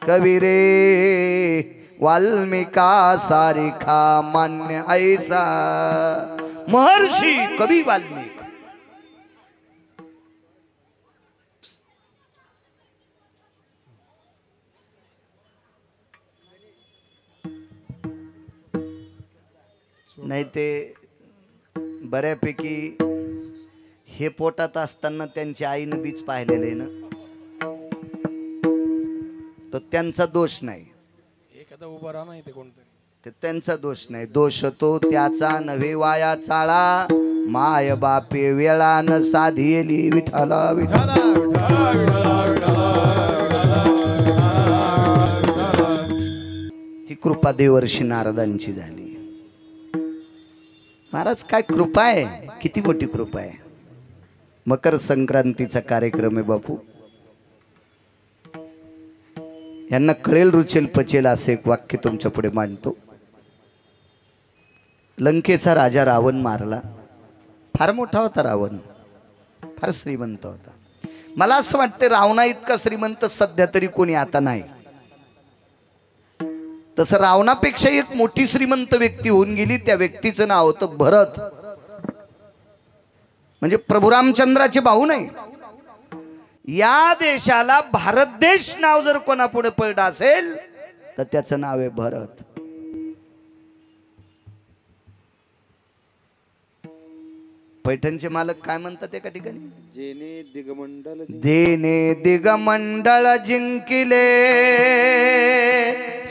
कवी रे वाल्मिका सारिखा मान्य ऐसा. महर्षी कवी वाल्मिक. नाही ते बऱ्यापैकी हे पोटात असताना त्यांच्या आईनं बीज पाहिलेलं आहे ना, तो त्यांचा दोष नाही. एखादा उभा राहा नाही ते कोणतरी, ते त्यांचा दोष नाही. दोष तो त्याचा नव्हे वाया चाळा. माय बापे वेळान साधिली विठाला विठाला. ही कृपा देवर्षी नारदांची झाली. महाराज काय कृपा आहे, किती मोठी कृपा आहे. मकर संक्रांतीचा कार्यक्रम आहे बापू. यांना कळेल रुचेल पचेल असं एक वाक्य तुमच्या पुढे मांडतो. लंकेचा राजा रावण मारला. फार मोठा होता रावण, फार श्रीमंत होता. मला असं वाटतं रावणा इतका श्रीमंत सध्या तरी कोणी आता नाही. तसं रावणापेक्षा एक मोठी श्रीमंत व्यक्ती होऊन गेली. त्या व्यक्तीचं नाव होतं भरत. म्हणजे प्रभू रामचंद्राचे भाऊ नाही. या देशाला भारत देश नाव जर कोणापुढे पडलं असेल तर त्याचं नाव आहे भरत. पैठणचे मालक काय म्हणतात एका ठिकाणी, देने दिगमंडळ जिंकिले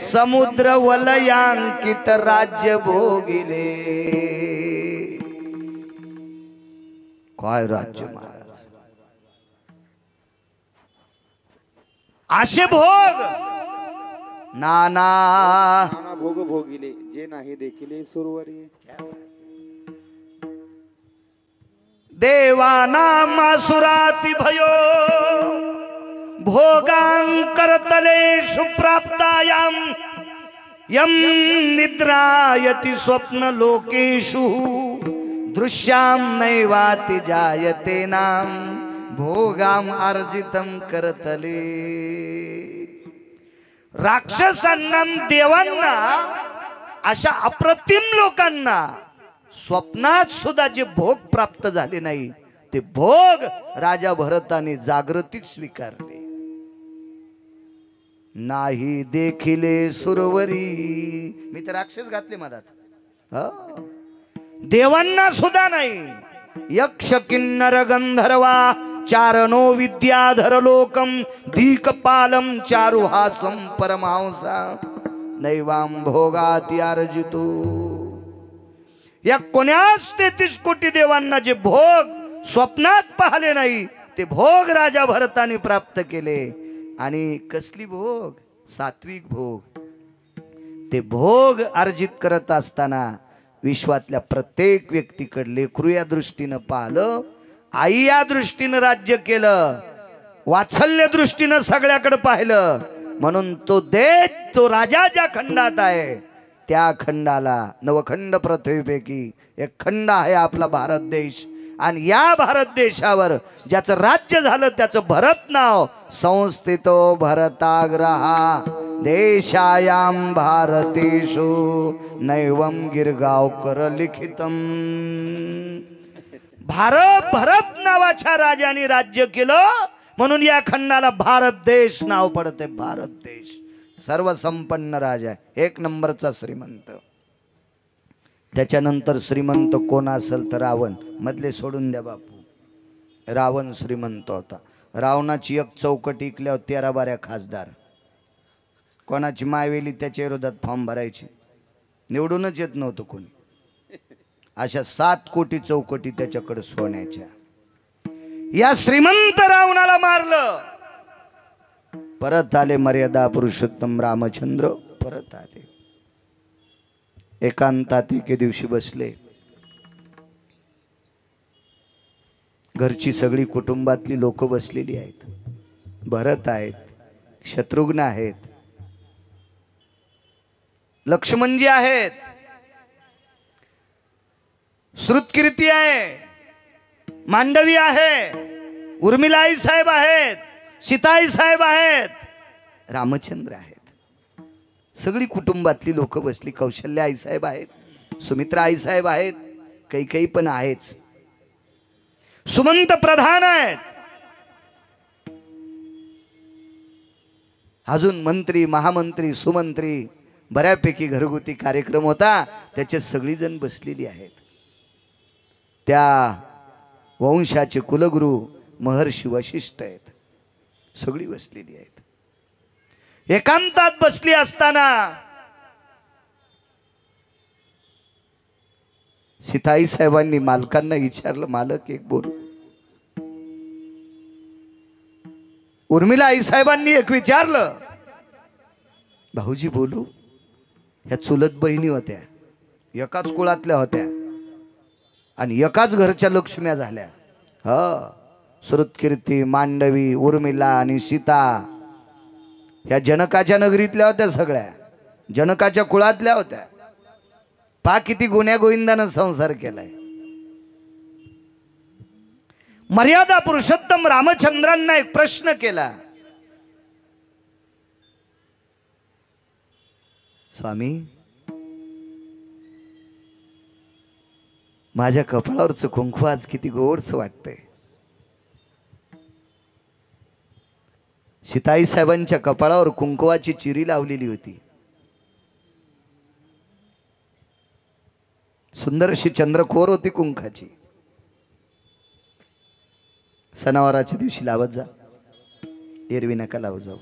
समुद्र वलयांकित राज्य भोगिले. काय राज्य महाराज, असे भोग नाना नाना भोग भोगिले, जे नाही देखिले सुरवरी. देवानामासुराति भयो भोगांकरतलेषु प्राप्तायां यं निद्रायति स्वप्न लोकेषु दृश्यां नैवाति जायते नाम भोगाम अर्जितं करतले. राक्षसांना देवांना अशा अप्रतिम लोकांना स्वप्नात सुद्धा जे भोग प्राप्त झाले नाही ते भोग राजा भरताने जागृतीत स्वीकारले. नाही देखिले सुरवरी, मी तर राक्षस घातले मधात, देवांना सुद्धा नाही. यक्ष किन्नर गंधर्वा चारणो विद्याधर लोकम धीकपालम चारुहासम परमांसा नैवाम भोगाति अर्जितो. या कोण्याच 33 कोटी देवांना जे भोग स्वप्नात पाहिले नाही ते भोग राजा भरताने प्राप्त केले. आणि कसली भोग, सात्विक भोग. ते भोग अर्जित करत असताना विश्वातल्या प्रत्येक व्यक्तीकडे लेकरू या दृष्टीनं पाहिलं, आई या दृष्टीनं राज्य केलं, वात्सल्य दृष्टीनं सगळ्याकडे पाहिलं. म्हणून तो देश, तो राजा ज्या खंडात आहे त्या खंडाला, नवखंड पृथ्वीपैकी एक खंड आहे आपला भारत देश. आणि या भारत देशावर ज्याचं राज्य झालं त्याचं भरत नाव. संस्थितो भरताग्रहा देशायाम भारतेषु नैवम गिरगावकर लिखितम. भरत नावाच्या राजाने राज्य केलं म्हणून या खंडाला भारत देश नाव पडते. भारत देश सर्वसंपन्न राजा, एक नंबरचा श्रीमंत. त्याच्यानंतर श्रीमंत कोण असेल तर रावण, मधले सोडून द्या बापू. रावण श्रीमंत होता. रावणाची एक चौकट इकल्यावर 13-12 खासदार. कोणाची मायवेली त्याच्या विरोधात फॉर्म भरायची, निवडूनच येत नव्हतं कोणी. अशा 7 कोटी चौकटी त्याच्याकडे सोन्याच्या. या श्रीमंत रावणाला मारलं. परत आले मर्यादा पुरुषोत्तम रामचंद्र, परत आले. एकांतात एके दिवशी बसले. घरची सगळी कुटुंबातली लोक बसलेली आहेत. भरत आहेत, शत्रुघ्न आहेत, लक्ष्मणजी आहेत, श्रुतकीर्ती आहे, मांडवी आहे, उर्मिलाई साहेब आहेत, सीताई साहेब आहेत, रामचंद्र आहेत. सगळी कुटुंबातली लोक बसली. कौशल्या आई साहेब आहेत, सुमित्रा आई साहेब आहेत, काही पण आहेच. सुमंत प्रधान आहेत, अजून मंत्री, महामंत्री, सुमंत्री, बऱ्यापैकी घरगुती कार्यक्रम होता, त्याच्यात सगळी जण बसलेली आहेत. त्या वंशाचे कुलगुरू महर्षी वशिष्ठ आहेत, सगळी बसलेली आहेत. एकांतात बसली असताना सीताई साहेबांनी मालकांना विचारलं, मालक एक बोलू. उर्मिला आई साहेबांनी एक विचारलं, भाऊजी बोलू. ह्या चुलत बहिणी होत्या, एकाच कुळातल्या होत्या आणि एकाच घरच्या लक्ष्म्या झाल्या. श्रुतकीर्ती, मांडवी, उर्मिला आणि सीता ह्या जनकाच्या नगरीतल्या होत्या. सगळ्या जनकाच्या कुळातल्या होत्या. पा किती गुण्या गोविंदानं संसार केलाय. मर्यादा पुरुषोत्तम रामचंद्रांना एक प्रश्न केला, स्वामी माझ्या कपाळावरचं कुंकू आज किती गोडच वाटतंय. सीताई साहेबांच्या कपाळावर कुंकवाची चिरी लावलेली होती. सुंदर अशी चंद्रकोर होती कुंकाची. सणावाराच्या दिवशी लावत जा, एरवी नका लावू जाऊ.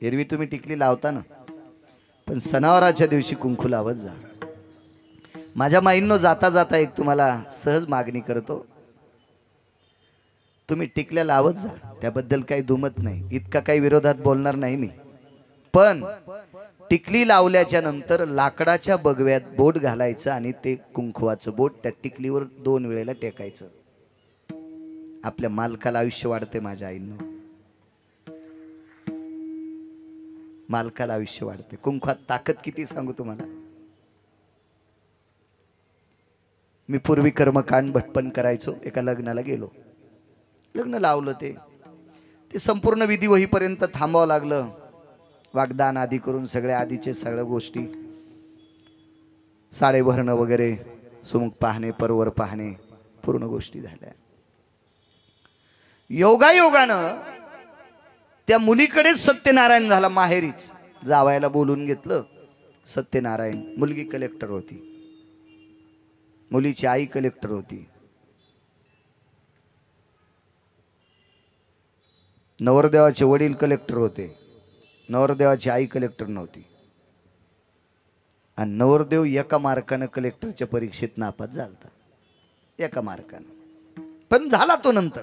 एरवी तुम्ही टिकली लावता ना, पण सणावाराच्या दिवशी कुंकू लावत जा. माझ्या माईंनो, जाता जाता एक तुम्हाला सहज मागणी करतो, तुम्ही टिकल्या लावत जा, त्याबद्दल काही दुमत नाही, इतका काही विरोधात बोलणार नाही मी. पण टिकली लावल्याच्या नंतर लाकडाच्या बगव्यात बोट घालायचं आणि ते कुंकवाचं बोट त्या टिकलीवर 2 वेळेला टेकायचं. आपल्या मालकाला आयुष्य वाढते. माझ्या आईंनो, मालकाला आयुष्य वाढते. कुंकवात ताकद किती सांगू तुम्हाला. मी पूर्वी कर्मकांड भटपण करायचो. एका लग्नाला गेलो, लग्न लावलं, ते संपूर्ण विधी होईपर्यंत थांबावं लागलं. वाग्दान आदी करून सगळ्या आधीचे सगळ्या गोष्टी, साडे भरणं वगैरे, सुमुख पाहणे, परवर पाहणे, पूर्ण गोष्टी झाल्या. योगायोगानं त्या मुलीकडेच सत्यनारायण झाला. माहेरीच जावायला बोलून घेतलं. सत्यनारायण, मुलगी कलेक्टर होती, मुलीची आई कलेक्टर होती. नवरदेवाचे वडील कलेक्टर होते, नवरदेवाची आई कलेक्टर नव्हती. आणि नवरदेव एका मार्कानं कलेक्टरच्या परीक्षेत नापास झाला, एका मार्कानं. पण झाला तो नंतर,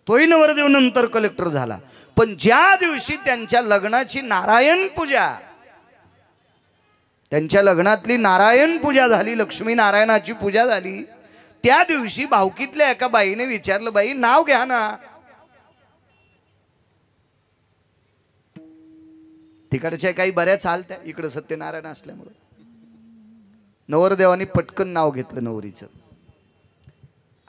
तोही नवरदेव नंतर कलेक्टर झाला. पण ज्या दिवशी त्यांच्या लग्नाची नारायण पूजा, त्यांच्या लग्नातली नारायण पूजा झाली, लक्ष्मी नारायणाची पूजा झाली, त्या दिवशी भावकीतल्या एका बाईने विचारलं, बाई नाव घ्या ना. तिकडच्या काही बऱ्याच आलत्या, इकडं सत्यनारायण असल्यामुळे नवरदेवानी पटकन नाव घेतलं नवरीचं.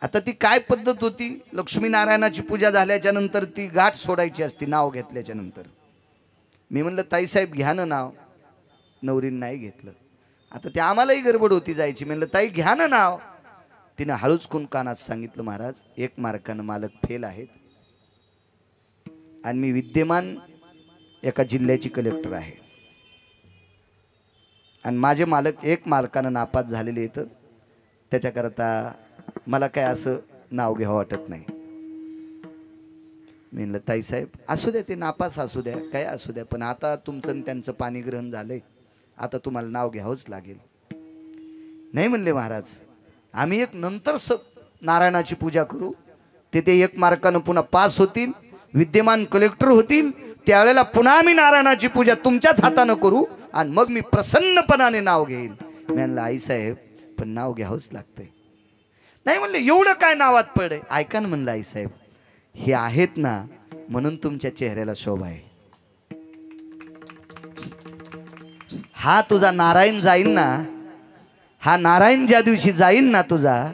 आता ती काय पद्धत होती, लक्ष्मी नारायणाची पूजा झाल्याच्या नंतर ती गाठ सोडायची असती नाव घेतल्याच्या नंतर. मी म्हणलं ताईसाहेब घ्या ना नाव. नवरीने नाही घेतलं. आता ते आम्हालाही गडबड होती जायची. म्हणलं ताई घ्या ना नाव. तिनं हळूच कोण कानात सांगितलं, महाराज 1 मार्कानं मालक फेल आहेत आणि मी विद्यमान एका जिल्ह्याची कलेक्टर आहे आणि माझे मालक 1 मार्कानं नापास झालेले आहेत, त्याच्याकरता मला काय असं नाव घ्यावं वाटत नाही. मी म्हणलं ताईसाहेब असू द्या, ते नापास असू द्या, काय असू द्या, पण आता तुमचं आणि त्यांचं पाणी ग्रहण झालंय, आता तुम्हाला नाव घ्यावंच लागेल. नाही म्हणले महाराज, आम्ही एक नंतर नारायणाची पूजा करू, ते 1 मार्कानं पुन्हा पास होतील, विद्यमान कलेक्टर होतील, त्यावेळेला पुन्हा आम्ही नारायणाची पूजा तुमच्याच हातानं करू आणि मग मी प्रसन्नपणाने नाव घेईल. मी म्हणलं आईसाहेब पण नाव घ्यावंच लागतंय. नाही म्हणले एवढं काय नावात पडे. ऐका ना म्हणलं आईसाहेब, हे आहेत ना म्हणून तुमच्या चेहऱ्याला शोभा आहे. हा तुझा नारायण जाईन ना, हा नारायण ज्या दिवशी जाईन ना तुझा,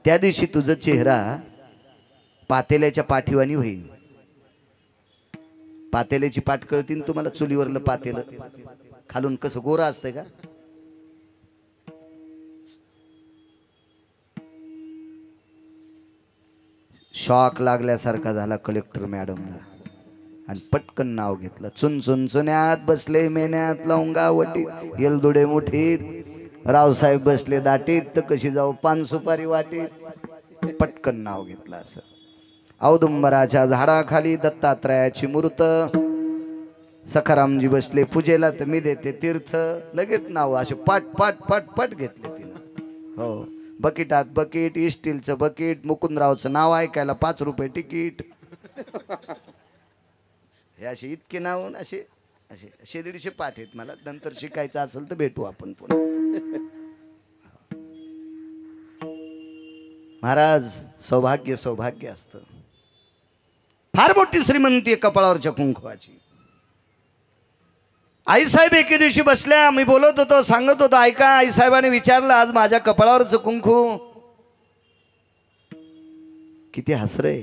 त्या दिवशी तुझा चेहरा पातेल्याच्या पाठीवानी होईल. पातेल्याची पाठ कळतील तुम्हाला, चुलीवरलं पातेलं खालून कसं गोरा असतंय का. शॉक लागल्यासारखा झाला कलेक्टर मॅडमला आणि पटकन नाव घेतलं. चुन चुन्यात बसले मेन्यात लवंगा वटीत, येलदुडे मुठीत, रावसाहेब बसले दाटीत, तर कशी जाऊ पान सुपारी वाटीत. पटकन नाव घेतलं. असं औदुंबराच्या झाडाखाली दत्तात्रयाची मूर्त, सखारामजी बसले पूजेला, तर मी देते तीर्थ. लगेच नाव असे पाट पाट पाट पाट घेतले तिनं. हो, बकेटात बकेट, स्टीलचं बकेट, मुकुंदरावचं नाव ऐकायला 5 रुपये तिकीट. हे असे इतके नाव असे असे 150 पाठ आहेत. मला नंतर शिकायचं असेल तर भेटू आपण पुन्हा. महाराज सौभाग्य सौभाग्य असतं. फार मोठी श्रीमंती कपाळावरच्या कुंकवाची. आईसाहेब एके दिवशी बसल्या, मी बोलत होतो, सांगत होतो, ऐका. आईसाहेबाने विचारलं, आज माझ्या कपाळावरचं कुंकू किती हसरे.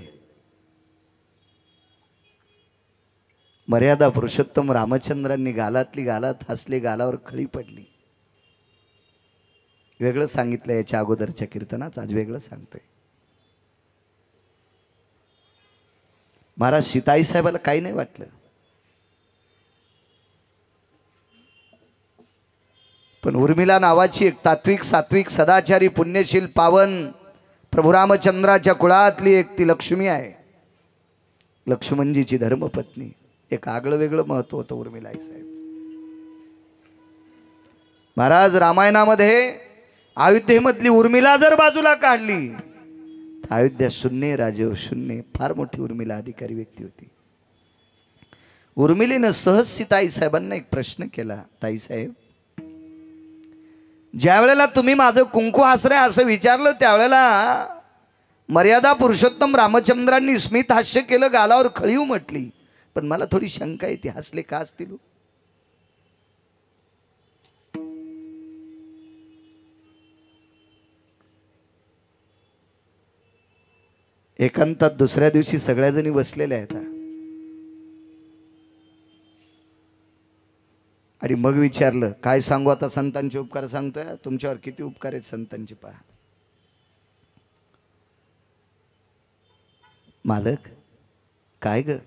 मर्यादा पुरुषोत्तम रामचंद्रांनी गालातली गालात हसले, गालावर खळी पडली. वेगळं सांगितलं याच्या अगोदरच्या कीर्तनात, आज वेगळं सांगतोय. महाराज सीताई साहेबाला काही नाही वाटलं. पण उर्मिला नावाची एक तात्विक सात्विक सदाचारी पुण्यशील पावन प्रभू रामचंद्राच्या कुळातली एक ती लक्ष्मी आहे. लक्ष्मणजीची धर्मपत्नी. एक आगळं वेगळं महत्व होतं उर्मिलाई साहेब. महाराज रामायणामध्ये अयोध्येमधली उर्मिला जर बाजूला काढली तर अयोध्या शून्य, राजे शून्य. फार मोठी उर्मिला अधिकारी व्यक्ती होती. उर्मिलेनं सहज सीताई साहेबांना एक प्रश्न केला, ताईसाहेब ज्या वेळेला तुम्ही माझं कुंकू आसरे असं विचारलं त्यावेळेला मर्यादा पुरुषोत्तम रामचंद्रांनी स्मित हास्य केलं, गालावर खळी उमटली. पण मला थोडी शंका येते, हसले का असतील? एकांतात दुसऱ्या दिवशी सगळ्या जणी बसलेल्या आहेत आणि मग विचारलं, काय सांगू आता? संतांचे उपकार सांगतोय. तुमच्यावर किती उपकार आहेत संतांचे पहा. मालक काय ग,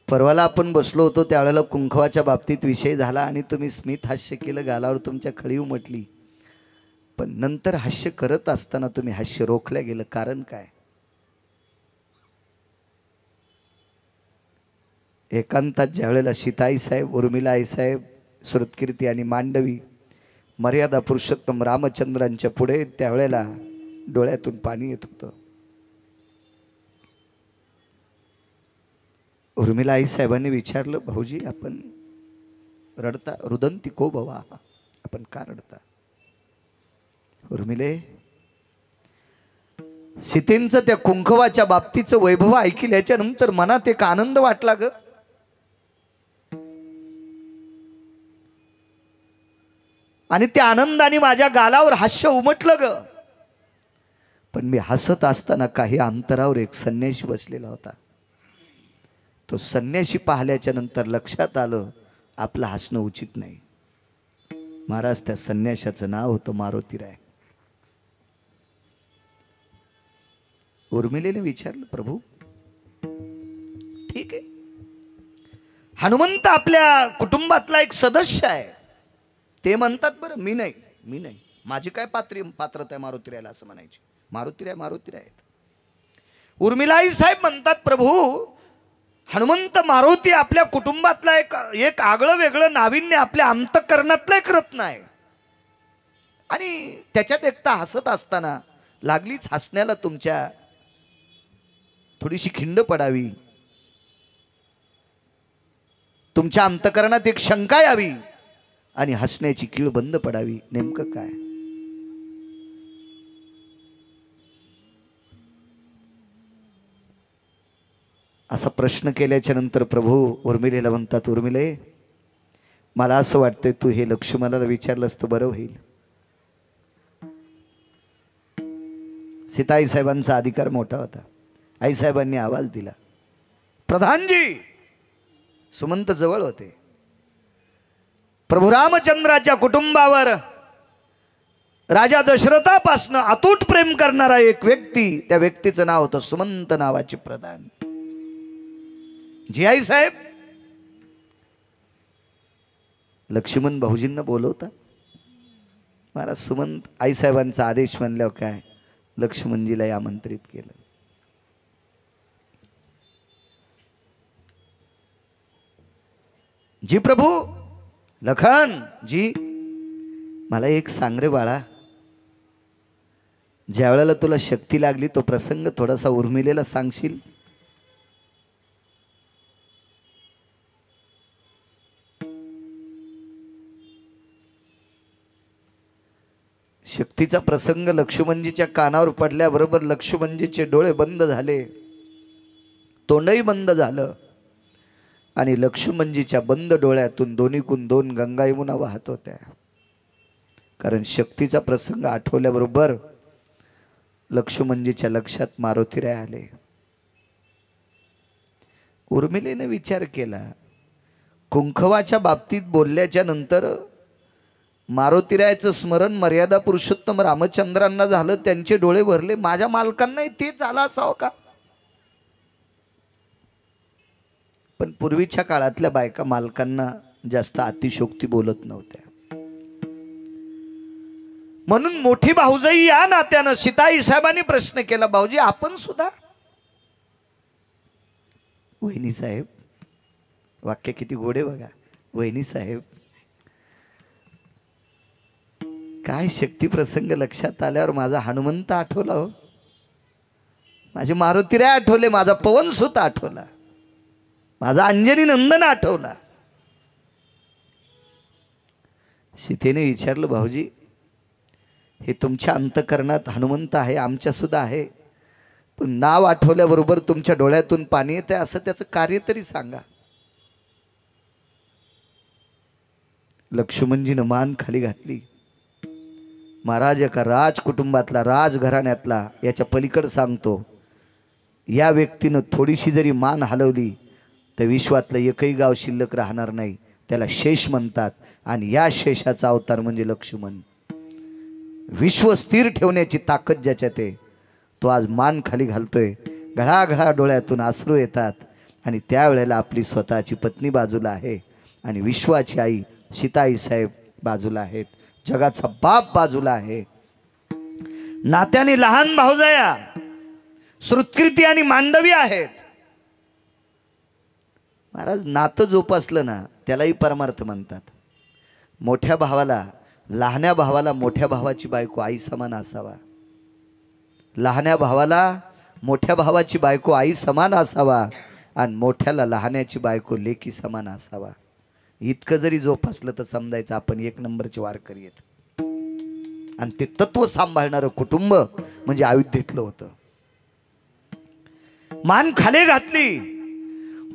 परवाला आपण बसलो होतो त्यावेळेला कुंकवाच्या बाबतीत विषय झाला आणि तुम्ही स्मित हास्य केलं, गालावर तुमच्या खळी उमटली. पण नंतर हास्य करत असताना तुम्ही हास्य रोखल्या गेलं, कारण काय? एकांतात ज्या वेळेला सीताई साहेब, उर्मिला आई साहेब, श्रुतकीर्ती आणि मांडवी मर्यादा पुरुषोत्तम रामचंद्रांच्या पुढे, त्यावेळेला डोळ्यातून पाणी येत होतं. उर्मिला आई साहेबांनी विचारलं, भाऊजी आपण रडता? रुदंती को भवा, आपण का रडता? उर्मिले, सीतेंचं त्या कुंकवाच्या बाबतीचं वैभव ऐकल्याच्या नंतर मनात एक आनंद वाटला ग. आणि त्या आनंदाने माझ्या गालावर हास्य उमटलं ग. पण मी हसत असताना काही अंतरावर एक संन्यासी बसलेला होता. तो संन्यासी पाहिल्याच्या नंतर लक्षात आलं आपलं हसणं उचित नाही. महाराज त्या संन्याशाचं नाव होतं मारुतीराय. उर्मिलेने विचारलं, प्रभू ठीक आहे, हनुमंत आपल्या कुटुंबातला एक सदस्य आहे, ते म्हणतात बरं मी नाही, माझी काय पात्रता आहे मारुतीरायला असं म्हणायची. मारुतीराय आहेत. उर्मिलाई साहेब म्हणतात, प्रभू हनुमंत मारुती आपल्या कुटुंबातला एक आगळं वेगळं नाविन्य, आपल्या अंतःकरणातलं एक रत्न आहे. आणि त्याच्यात एकटा हसत असताना लागलीच हसण्याला तुमच्या थोडीशी खिंड पडावी, तुमच्या अंतःकरणात एक शंका यावी आणि हसण्याची कीळ बंद पडावी. नेमकं काय? असा प्रश्न केल्याच्या नंतर प्रभू उर्मिलेला म्हणतात, उर्मिले मला असं वाटतंय तू हे लक्ष्मणाला विचारलंस तर बरं होईल. सीताई साहेबांचा अधिकार मोठा होता. आई साहेबांनी आवाज दिला, प्रधानजी. सुमंत जवळ होते. प्रभू रामचंद्राच्या कुटुंबावर राजा दशरथापासून अतूट प्रेम करणारा एक व्यक्ती, त्या व्यक्तीचं नाव होतं सुमंत नावाचे प्रधान. जी आई साहेब लक्ष्मण भाऊजींना बोलवता. महाराज सुमंत आई साहेबांचा आदेश म्हणल्यावर काय लक्ष्मणजीला आमंत्रित केलं. जी प्रभू. लखन जी, मला एक सांग रे बाळा, ज्या वेळेला तुला शक्ती लागली तो प्रसंग थोडासा उर्मिलेला सांगशील? शक्तीचा प्रसंग लक्ष्मणजीच्या कानावर पडल्याबरोबर लक्ष्मणजीचे डोळे बंद झाले, तोंडही बंद झालं आणि लक्ष्मणजीच्या बंद डोळ्यातून दोन्हीकून दोन गंगा यमुना वाहत होत्या. कारण शक्तीचा प्रसंग आठवल्याबरोबर लक्ष्मणजीच्या लक्षात मारुतीराय आले. उर्मिलेने विचार केला, कुंकवाच्या बाबतीत बोलल्याच्या नंतर मारुतीरायचं स्मरण मर्यादा पुरुषोत्तम रामचंद्रांना झालं, त्यांचे डोळे भरले. माझ्या मालकांनाही तेच झालं असावं का? पण पूर्वीच्या काळातल्या बायका मालकांना जास्त अतिशोक्ती बोलत नव्हत्या. म्हणून मोठी भाऊजाई या नात्यानं सीताई साहेबांनी प्रश्न केला, भाऊजी आपण सुद्धा? वहिनी साहेब, वाक्य किती गोडे बघा. वहिनी साहेब काय शक्ती प्रसंग लक्षात आल्यावर माझा हनुमंत आठवला हो, माझे मारुतीराय आठवले, माझा पवनसुत आठवला, माझा अंजनी नंदन आठवला. सीतेने विचारलं, भाऊजी हे तुमच्या अंतकरणात हनुमंत आहे, आमच्या सुद्धा आहे, पण नाव आठवल्याबरोबर तुमच्या डोळ्यातून पाणी येते, असं त्याचं कार्य तरी सांगा. लक्ष्मणजीनं मान खाली घातली. महाराज एका राज कुटुंबातला, राजघराण्यातला, याच्या पलीकडे सांगतो, या व्यक्तीनं थोडीशी जरी मान हलवली तर विश्वातलं एकही गाव शिल्लक राहणार नाही. त्याला शेष म्हणतात आणि या शेषाचा अवतार म्हणजे लक्ष्मण. विश्व स्थिर ठेवण्याची ताकद ज्याच्यात आहे तो आज मान खाली घालतोय. घळाघळा डोळ्यातून अश्रू येतात आणि त्यावेळेला आपली स्वतःची पत्नी बाजूला आहे आणि विश्वाची आई सीताई साहेब बाजूला आहेत, जगाचा बाप बाजूला आहे. नात्याने लहान भाऊजाया श्रुतकीर्ती आणि मांडवी आहेत. महाराज नातं जोपासलं ना त्यालाही परमार्थ म्हणतात. मोठ्या भावाला, लहान्या भावाला मोठ्या भावाची बायको आई समान असावा, लहान्या भावाला मोठ्या भावाची बायको आई समान असावा आणि मोठ्याला लहान्याची बायको लेकी समान असावा. इतकं जरी जोपासलं तर समजायचं आपण एक नंबरचे वारकरी आहेत. आणि ते तत्व सांभाळणारं कुटुंब म्हणजे अयोध्येतलं होतं. मान खाली घातली,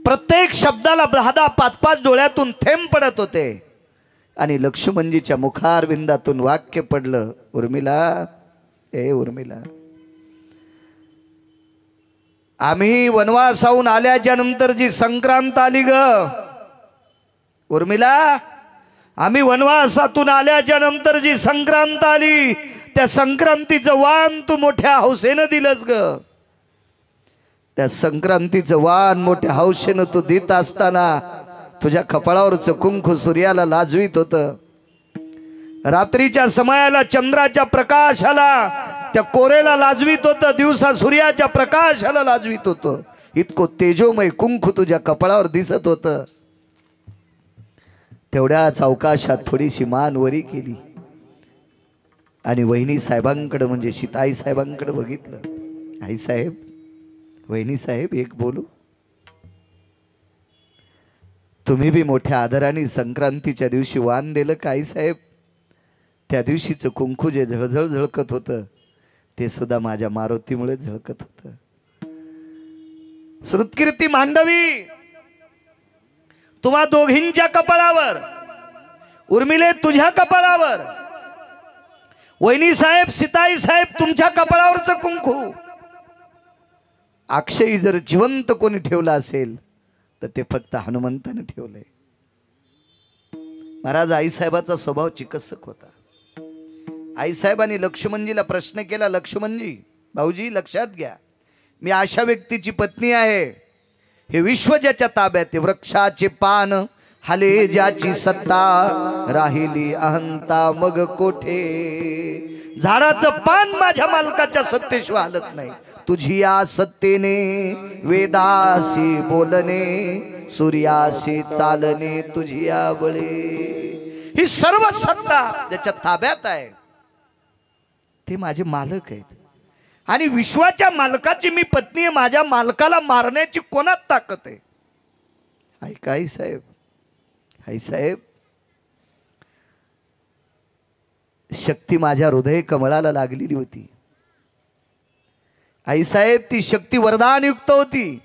प्रत्येक शब्दाला 10-10, 5-5 डोळ्यातून थेंब पडत होते आणि लक्ष्मणजीच्या मुखारविंदातून वाक्य पडलं, उर्मिला, ए उर्मिला, आम्ही वनवासाहून आल्याच्या नंतर जी संक्रांत आली ग उर्मिला, आम्ही वनवासातून आल्याच्या नंतर जी संक्रांत आली त्या संक्रांतीचं वाण तू मोठ्या हौसेनं दिलंस ग. त्या संक्रांतीचं वाण मोठ्या हौसेनं तू देत असताना तुझ्या कपाळावरचं कुंकू सूर्याला लाजवीत होतं. रात्रीच्या समयाला चंद्राच्या प्रकाशाला त्या कोरेला लाजवीत होतं, दिवसा सूर्याच्या प्रकाशाला लाजवीत होतं. इतकं तेजोमय कुंकू तुझ्या कपाळावर दिसत होतं. तेवढ्याच अवकाशात थोडीशी मान वरी केली आणि वहिनी साहेबांकडे म्हणजे सीताई साहेबांकडे बघितलं. आई साहेब, वहिनी साहेब, एक बोलू, तुम्ही बी मोठ्या आदराने संक्रांतीच्या दिवशी वाण दिलं का आई साहेब? त्या दिवशीचं कुंकू जे झळझळ झळकत होतं ते सुद्धा माझ्या मारुतीमुळे झळकत होतं. श्रुतकीर्ती मांडवी तुम्हा दोघींच्या कपाळावर, उर्मिले तुझ्या कपाळावर, वहिनी साहेब, सीताई साहेब तुमच्या कपाळावरचं कुंकू अक्षयी जर जिवंत कोणी ठेवला असेल तर ते फक्त हनुमंताने ठेवलंय. महाराज आईसाहेबाचा स्वभाव चिकित्सक होता. आईसाहेबांनी लक्ष्मणजीला प्रश्न केला, लक्ष्मणजी, भाऊजी लक्षात घ्या, मी अशा व्यक्तीची पत्नी आहे, हे विश्व ज्याच्या ताब्यात आहे, वृक्षाचे पान हाले ज्याची सत्ता, राहिली अहंता मग कोठे. झाडाचं पान माझ्या मालकाच्या सत्तेशिवाय हालत नाही. तुझी या सत्तेने वेदासी बोलणे, सूर्याशी चालणे तुझी या बळे. ही सर्व सत्ता ज्याच्या ताब्यात आहे ते माझे मालक आहेत आणि विश्वाच्या मालकाची मी पत्नी आहे. माझ्या मालकाला मारण्याची कोणात ताकद आहे? ऐका आई साहेब, आई साहेब, शक्ती माझ्या हृदय कमळाला लागलेली होती. आई साहेब, ती शक्ती वरदान युक्त होती.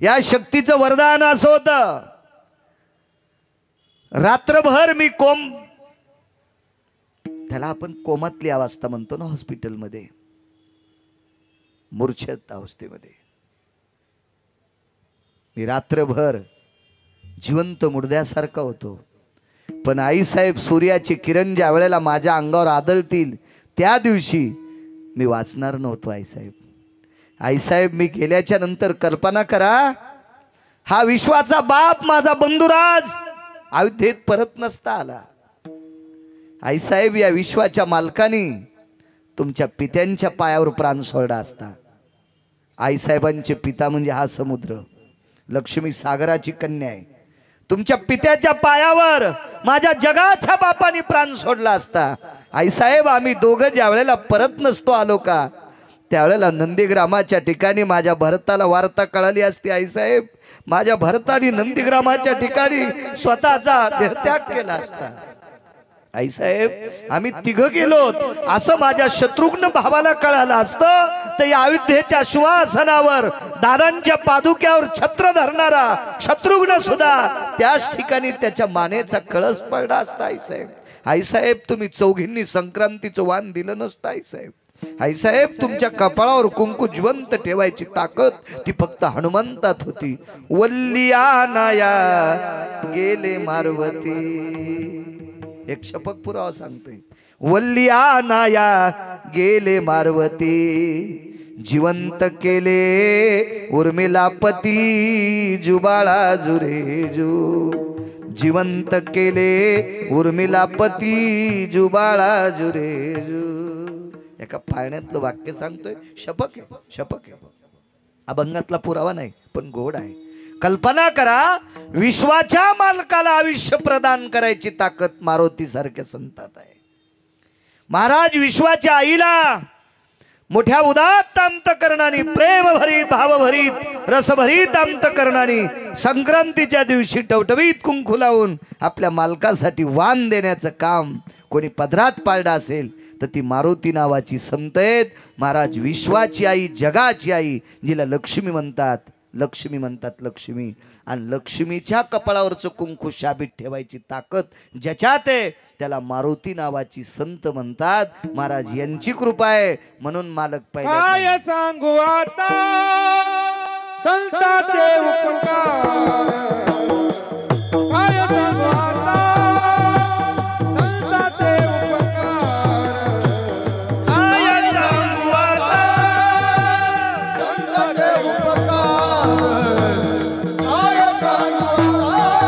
या शक्तीचं वरदान असं होतं, रात्रभर मी त्याला आपण कोमातली अवस्था म्हणतो ना हॉस्पिटलमध्ये, मूर्छित अवस्थेमध्ये मी रात्रभर जिवंत मुडद्यासारखा होतो. पण आईसाहेब, सूर्याचे किरण ज्या वेळेला माझ्या अंगावर आदळतील त्या दिवशी मी वाचणार नव्हतो. आईसाहेब, आईसाहेब, मी गेल्याच्या नंतर कल्पना करा, हा विश्वाचा बाप माझा बंधुराज अयोध्येत परत नसता आला. आईसाहेब, या विश्वाच्या मालकाने तुमच्या पित्यांच्या पायावर प्राण सोडला असता. आईसाहेबांचे पिता म्हणजे हा समुद्र, लक्ष्मी सागराची कन्या आहे. तुमच्या पित्याच्या पायावर माझ्या जगाच्या बापाने प्राण सोडला असता. आईसाहेब आम्ही दोघं ज्या वेळेला परत नसतो आलो का, त्यावेळेला नंदीग्रामाच्या ठिकाणी माझ्या भरताला वार्ता कळाली असती. आईसाहेब माझ्या भरताने नंदीग्रामाच्या ठिकाणी स्वतःचा देहत्याग केला असता. आईसाहेब आम्ही तिघं गेलो असं माझ्या शत्रुघ्न भावाला कळालं असतं तर या अयोध्येच्या सिंहासनावर दादांच्या पादुक्यावर छत्र धरणारा शत्रुघ्न सुद्धा त्याच ठिकाणी त्याच्या मानेचा कळस पडला असता. आईसाहेब आईसाहेब तुम्ही चौघींनी संक्रांतीचं वाण दिलं नसतं. आईसाहेब आईसाहेब तुमच्या कपाळावर कुंकू जिवंत ठेवायची ताकद ती फक्त हनुमंतात होती. वल्लियानाया गेले मारवती. एक शपथ पुरावा सांगतोय. वल्लियानाया गेले मारवती, जिवंत केले उर्मिलापती जुबाळा जुरेजू. जिवंत केले उर्मिलापती जुबाळा जुरेजू. एका पाळण्यातलं वाक्य सांगतोय. शपक आहे, शपक आहे. अभंगातला पुरावा नाही पण गोड आहे. कल्पना करा विश्वाच्या मालकाला आयुष्य प्रदान करायची ताकद मारुती सारख्या संतात आहे. महाराज विश्वाच्या आईला मोठ्या उदात्त अंतकरणाने प्रेमभरीत भावभरीत रसभरीत अंतकरणाने संक्रांतीच्या दिवशी टवटवीत कुंकू लावून आपल्या मालकासाठी वाण देण्याचं काम कोणी पदरात पाळलं असेल तर ती मारुती नावाची संत आहेत. महाराज विश्वाची आई जगाची आई जिला लक्ष्मी म्हणतात. लक्ष्मी म्हणतात लक्ष्मी. आणि लक्ष्मीच्या कपाळावरचं कुंकू शाबीत ठेवायची ताकद ज्याच्यात आहे त्याला मारुती नावाची संत म्हणतात. महाराज यांची कृपा आहे म्हणून मालक पाहिजे. काय सांगू आता संतांचे उपकार, काय सांगू आता संतांचे उपकार, काय सांगू आता संतांचे उपकार, काय सांगू आता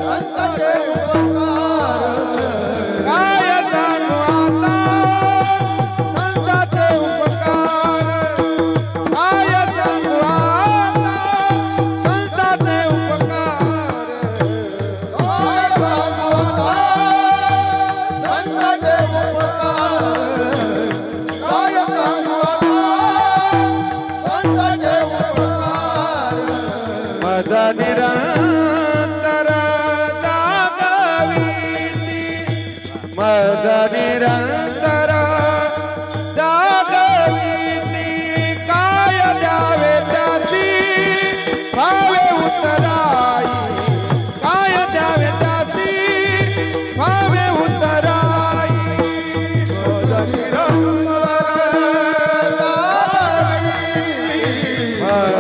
संतांचे उपकार, काय सांगू आता संतांचे उपकार, काय सांगू आता संतांचे उपकार, काय सांगू आता संतांचे उपकार, काय सांगू संतांचे उपकार. मद निरंतर जागविती, मद निरंतर जागविती, काय द्यावे त्याची भावे उतराई, काय द्यावे त्याची भावे उतराई. मद निरंतर जागविती, मद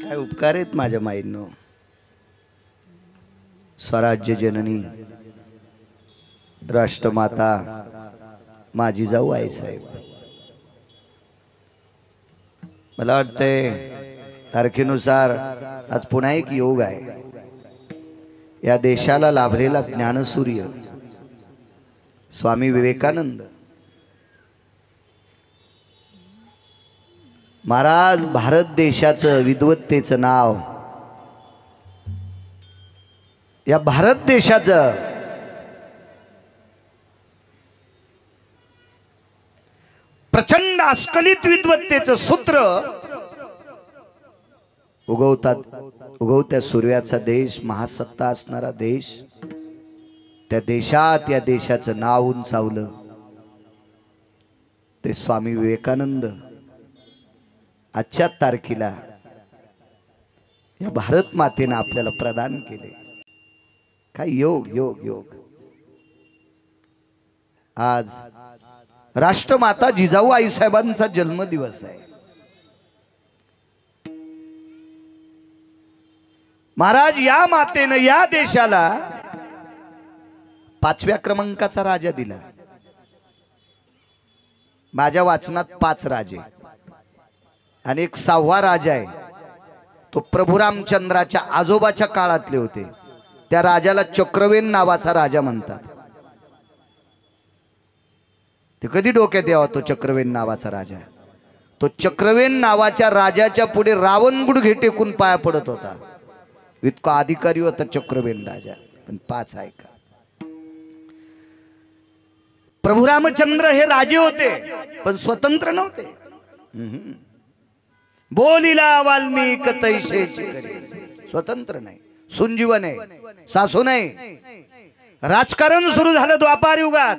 काय उपकार आहेत माझ्या माईंनो. स्वराज्य जननी राष्ट्रमाता माझी जाऊ आई साहेब. मला वाटतंय तारखेनुसार आज पुन्हा एक योग आहे. या देशाला लाभलेला ज्ञानसूर्य स्वामी विवेकानंद महाराज भारत देशाचं विद्वत्तेचं नाव, या भारत देशाचं प्रचंड अस्खलित विद्वत्तेचं सूत्र उगवत्या सूर्याचा देश, महासत्ता असणारा देश, त्या देशात या देशाचं नाव उंचावलं ते स्वामी विवेकानंद आजच्या तारखेला या भारत मातेने आपल्याला प्रदान केले. काय योग योग योग. आज राष्ट्रमाता जिजाऊ आईसाहेबांचा जन्मदिवस आहे. महाराज या मातेनं या देशाला 5व्या क्रमांकाचा राजा दिला. माझ्या वाचनात 5 राजे आणि एक 6वा राजा आहे. तो प्रभू रामचंद्राच्या आजोबाच्या काळातले होते. त्या राजाला चक्रवेन नावाचा राजा म्हणतात. ते कधी डोक्यात यावा तो चक्रवेन नावाचा राजा. तो चक्रवेन नावाच्या राजाच्या पुढे रावण गुडघे टेकून पाया पडत होता. इतका अधिकारी होता चक्रवेन राजा. पण पाच ऐका, प्रभू रामचंद्र हे राजे होते पण स्वतंत्र नव्हते. बोलिला वाल्मिक तैसेची करी, स्वतंत्र नाही, सुनजीव नाही, सासू नाही. राजकारण सुरू झालं द्वापार युगात.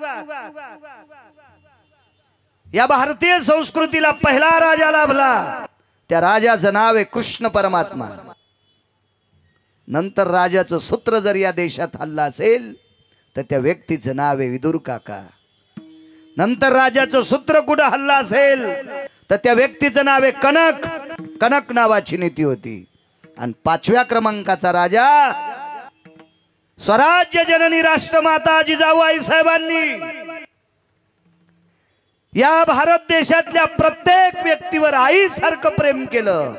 या भारतीय संस्कृतीला पहिला राजा लाभला. त्या राजाचं नाव आहे कृष्ण परमात्मा. नंतर राजाचं सूत्र जर या देशात हल्ला असेल तर त्या व्यक्तीचं नाव आहे विदुर काका. नंतर राजाचं सूत्र कुठं हल्ला असेल तर त्या व्यक्तीचं नाव आहे कनक. कनक नावाची नीती होती. आणि 5व्या क्रमांकाचा राजा स्वराज्य जननी राष्ट्रमाता जिजाऊ आईसाहेबांनी या भारत देशातल्या प्रत्येक व्यक्तीवर आईसारखं प्रेम केलं.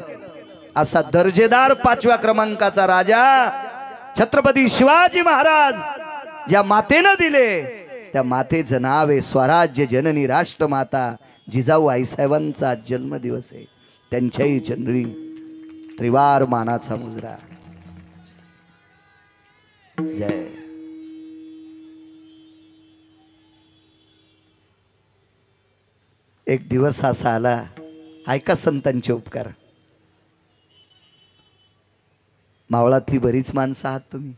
असा दर्जेदार 5व्या क्रमांकाचा राजा छत्रपती शिवाजी महाराज ज्या मातेनं दिले त्या मातेचं नाव आहे स्वराज्य जननी राष्ट्रमाता जिजाऊ आईसाहेबांचा जन्मदिवस आहे. त्यांच्याही चंद्री त्रिवार मानाचा मुजरा. जय. एक दिवस असा आला, ऐका संतांचे उपकार. मावळातली बरीच माणसं आहात तुम्ही.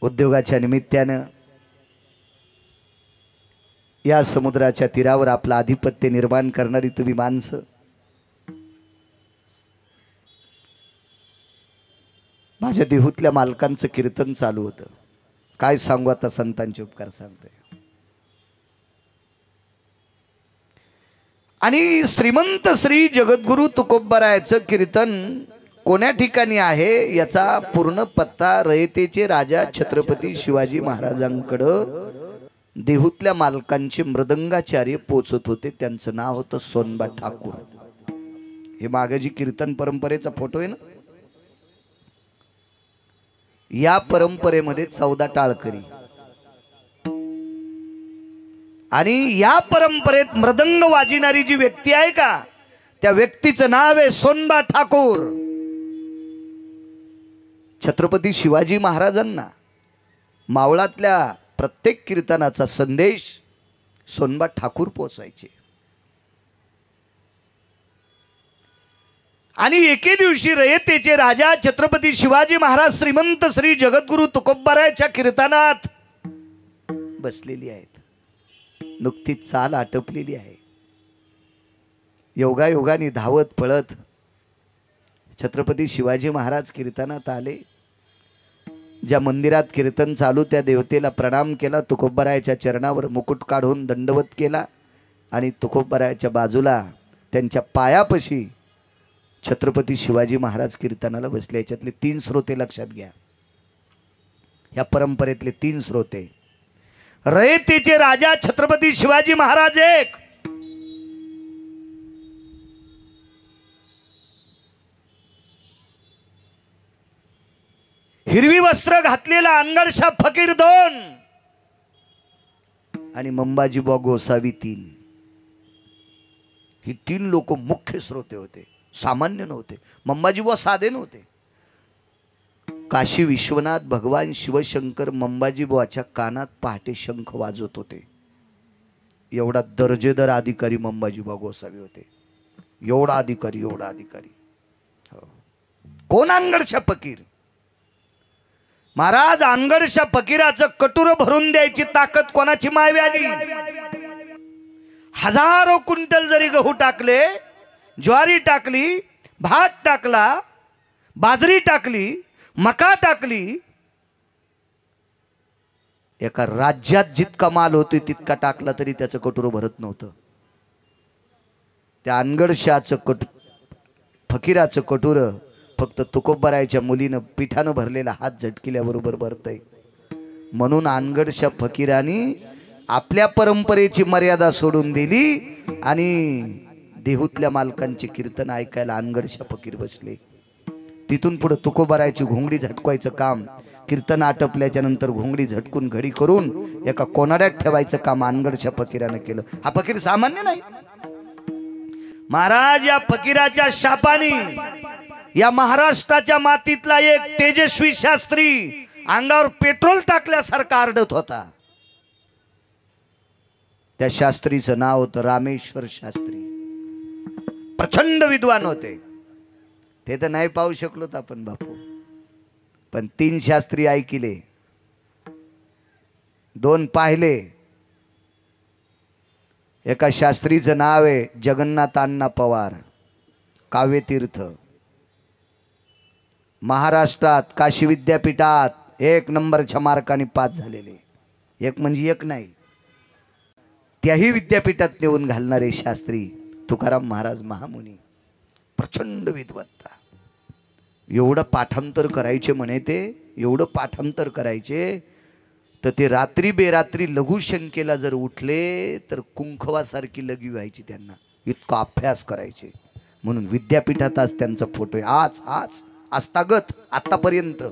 उद्योगाच्या निमित्तानं या समुद्राच्या तीरावर आपलं आधिपत्य निर्माण करणारी तुम्ही माणसं. माझ्या देहूतल्या मालकांचं कीर्तन चालू होतं. काय सांगू आता, संतांचे उपकार सांगतोय. आणि श्रीमंत श्री जगद्गुरु तुकोबरायाचं कीर्तन कोण्या ठिकाणी आहे याचा पूर्ण पत्ता रयतेचे राजा छत्रपती शिवाजी महाराजांकडं देहूतल्या मालकांचे मृदंगाचार्य पोचत होते. त्यांचं नाव होतं सोनबा ठाकूर. हे मागे जी कीर्तन परंपरेचा फोटो आहे ना, या परंपरेमध्ये 14 टाळकरी. आणि या परंपरेत मृदंग वाजविणारी जी व्यक्ती आहे का त्या व्यक्तीचं नाव आहे सोनबा ठाकूर. छत्रपती शिवाजी महाराजांना मावळातल्या प्रत्येक कीर्तनाचा संदेश सोनबा ठाकूर पोचायचे. आणि एके दिवशी रयतेचे राजा छत्रपती शिवाजी महाराज श्रीमंत श्री जगद्गुरु तुकोबरायाच्या कीर्तनात बसलेली आहेत. नुकतीच चाल आटपलेली आहे. योगायोगाने धावत पळत छत्रपती शिवाजी महाराज कीर्तनात आले. ज्या मंदिरात कीर्तन चालू त्या देवतेला प्रणाम केला. तुकोबरायाच्या चरणावर मुकुट काढून दंडवत केला. आणि तुकोबरायाच्या बाजूला त्यांच्या पायापाशी छत्रपती शिवाजी महाराज कीर्तनाला बसले. याच्यातले 3 श्रोते लक्षात घ्या. या परंपरेतले 3 श्रोते. रयतेचे राजा छत्रपती शिवाजी महाराज एक, हिरवी वस्त्र घातलेला अनगडशा फकीर 2 आणि मंबाजीबुवा गोसावी 3. ही 3 लोक मुख्य श्रोते होते. सामान्य नव्हते. मंबाजीबुवा साधे नव्हते. काशी विश्वनाथ भगवान शिवशंकर मंबाजीबुवाच्या कानात पहाटे शंख वाजवत होते. एवढा दर्जेदार अधिकारी मंबाजीबुवा गोसावी होते. एवढा अधिकारी. कोण? अनगडशा फकीर. महाराज अनगडशा फकीराचं कटुर भरून द्यायची ताकद कोणाची मावी आली. हजारो क्विंटल जरी गहू टाकले, ज्वारी टाकली, भात टाकला, बाजरी टाकली, मका टाकली, एका राज्यात जितका माल होतोय तितका टाकला तरी त्याचं कटुर भरत नव्हतं. त्या अनगडशाचं फकीराचं कटुर फक्त तुकोबरायाच्या मुलीनं पिठानं भरलेला हात झटकिल्याबरोबर भरतय. म्हणून अनगडशा फकीराने आपल्या परंपरेची मर्यादा सोडून दिली आणि देहूतल्या मालकांचे कीर्तन ऐकायला अनगडशा फकीर बसले. तिथून पुढे तुकोबारायची घोंगडी झटकवायचं काम, कीर्तन आटपल्याच्या नंतर घोंगडी झटकून घडी करून एका कोनाड्यात ठेवायचं काम अनगडशा फकीरानं केलं. हा फकीर सामान्य नाही महाराज. या फकीराच्या शापानी या महाराष्ट्राच्या मातीतला एक तेजस्वी शास्त्री अंगावर पेट्रोल टाकल्यासारखा आरडत होता. त्या शास्त्रीचं नाव होतं रामेश्वर शास्त्री. प्रचंड विद्वान होते. ते तर नाही पाहू शकलो आपण बापू, पण 3 शास्त्री ऐकिले, 2 पाहिले. एका शास्त्रीचं नाव आहे जगन्नाथ अण्णा पवार, काव्यतीर्थ. महाराष्ट्रात काशी विद्यापीठात 1 नंबरच्या मार्काने पास झालेले. एक म्हणजे एक नाही, त्याही विद्यापीठात नेऊन घालणारे शास्त्री तुकाराम महाराज महामुनी. प्रचंड विद्वत्ता. एवढं पाठांतर करायचे म्हणे ते, एवढं पाठांतर करायचे तर ते रात्री बेरात्री लघुशंकेला जर उठले तर कुंखवासारखी लघवी व्हायची त्यांना. इतका अभ्यास करायचे. म्हणून विद्यापीठात आज त्यांचा फोटो आहे. आज आस्थागत आतापर्यंत.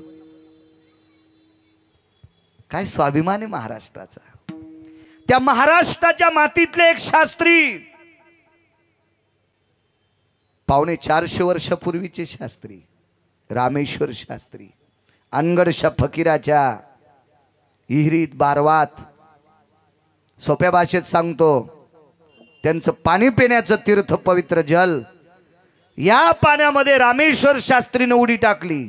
काय स्वाभिमान आहे महाराष्ट्राचा. त्या महाराष्ट्राच्या मातीतले एक शास्त्री, 450 वर्षापूर्वीचे शास्त्री रामेश्वर शास्त्री, अनगडशा फकीराच्या इहिरीत बारवात. सोप्या भाषेत सांगतो, त्यांचं पाणी पिण्याचं तीर्थ पवित्र जल, या पाण्यामध्ये रामेश्वर शास्त्रीने उडी टाकली.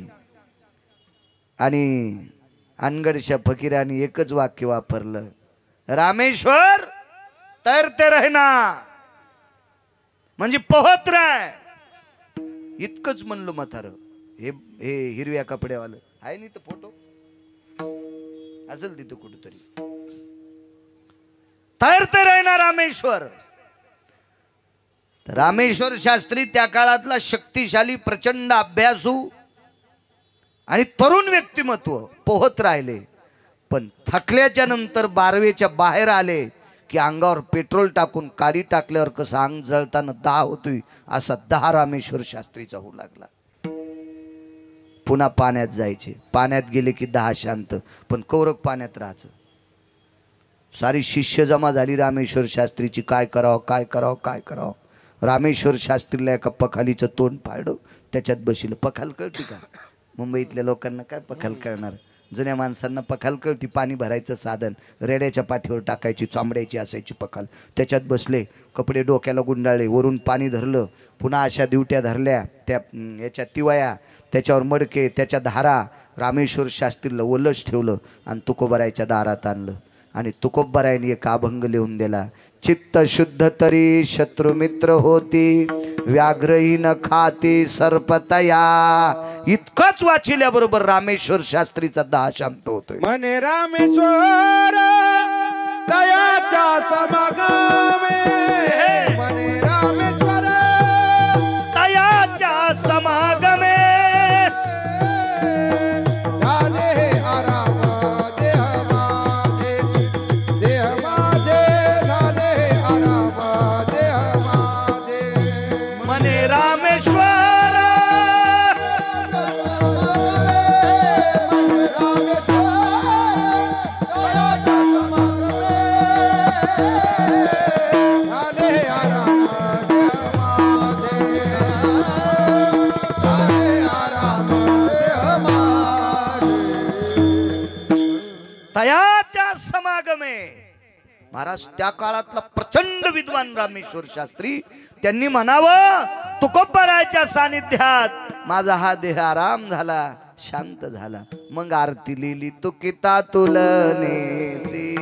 आणि अनगडशा फकीराने एकच वाक्य वापरलं, रामेश्वर तैरते रहना, म्हणजे पोहत राह. इतकंच म्हणलं म्हातारं. हे हिरव्या कपड्यावालं आहे नाही तर फोटो असेल तिथं कुठेतरी. तैरते रहना रामेश्वर. रामेश्वर शास्त्री त्या काळातला शक्तिशाली प्रचंड अभ्यासू आणि तरुण व्यक्तिमत्व. पोहत राहिले, पण थकल्याच्या नंतर बारवेच्या बाहेर आले की अंगावर पेट्रोल टाकून काडी टाकल्यावर कसं अंग जळताना दाह होतोय, असा दाह रामेश्वर शास्त्रीचा होऊ लागला. पुन्हा पाण्यात जायचे. पाण्यात गेले की दाह शांत, पण कौरक पाण्यात राहायचं. सारी शिष्य जमा झाली रामेश्वर शास्त्रीची. काय करावं. रामेश्वर शास्त्रीला एका पखालीचं तोंड पाडलं, त्याच्यात बसलं. पखाल कळती का? मुंबईतल्या लोकांना काय पखाल कळणार. जुन्या माणसांना पखाल कळती. पाणी भरायचं साधन, रेड्याच्या पाठीवर टाकायची, चांबड्याची असायची पखाल. त्याच्यात बसले, कपडे डोक्याला गुंडाळले, वरून पाणी धरलं. पुन्हा अशा दिवट्या धरल्या, त्या याच्या तिवया, त्याच्यावर मडके, त्याच्या धारा. रामेश्वर शास्त्रीला ओलच ठेवलं आणि तुकोबारायच्या दारात आणलं. आणि तुकोबारायने एक अभंग लिहून दिला, चित्त शुद्ध तरी शत्रु मित्र होती, व्याघ्रही न खाती सर्पतया. इतकंच वाचिल्याबरोबर रामेश्वर शास्त्रीचा दाह शांत होतोय. मने रामेश्वर दयाच्या समागमे, मने रामेश्वर दयाच्या समागमे, झाले आराम देह माझे, देह माझे झाले आराम देह माझे. मने रामेश्वर दयाच्या समागमे. महाराज त्या काळातला प्रचंड विद्वान रामेश्वर शास्त्री, त्यांनी म्हणावं तुकोबारायच्या सानिध्यात माझा हा देह आराम झाला, शांत झाला. मग आरती लिहिली, तुकिता तुलनेची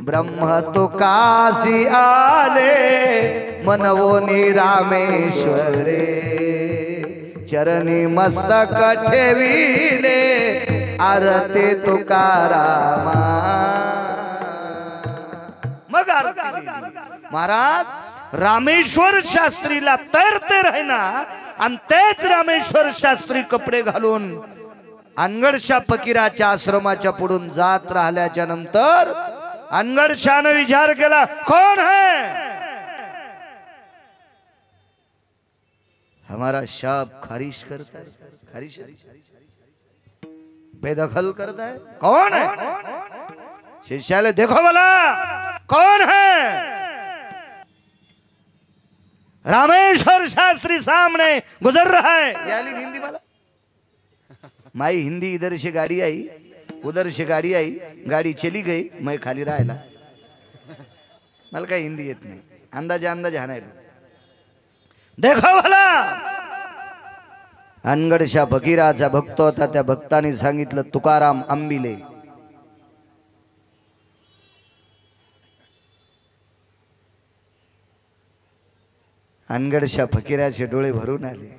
ब्रह्म तुकासी आले, मनवोनी रामेश्वरे, चरणी मस्तक ठेविले, आरती तुकारामा. मग आरती महाराज रामेश्वर शास्त्रीला तैरते रहना. आणि तेच रामेश्वर शास्त्री कपडे घालून अनगडशा फकीराच्या आश्रमाच्या पुढून जात राहिल्याच्या नंतर अनगडशाने विचार केला, कोण है? हमारा शाप खारिज करता है, खारिज बेदखल करता है। कौन है? शिष्याले देखो बोला कौन है? रामेश्वर शास्त्री सामने गुजर रहा है। याली हिंदी वाला माई हिंदी इधर से गाड़ी आई उधर से गाड़ी आई, गाड़ी चली गई, मैं खाली राहिला। मला काही हिंदी येत नाही, अंदाजे अंदाजे हाणायला। देखो भला अनगडशा फकीराचा भक्त होता, त्या भक्ताने सांगितलं तुकाराम आंबिले। अनगडशा फकीराचे डोळे भरून आले।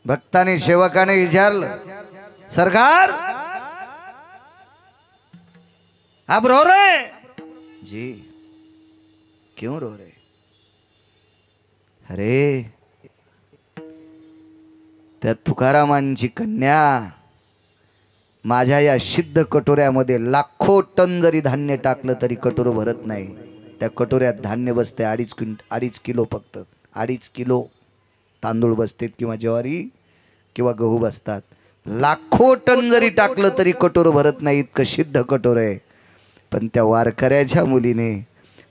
भक्ताने सेवकाने विचारलं सरकार आप रो रहे? जी क्यों रो रहे? अरे त्या तुकारामांची कन्या माझ्या या सिद्ध कटोऱ्यामध्ये लाखो टन जरी धान्य टाकलं तरी कटोर भरत नाही। त्या कटोऱ्यात धान्य बसते 2.5 किलो, फक्त 2.5 किलो तांदूळ बसतात किंवा ज्वारी किंवा गहू बसतात। लाखो टन जरी टाकलं तरी कटोर भरत नाही, इतकं सिद्ध कटोर आहे। पण त्या वारकऱ्याच्या मुलीने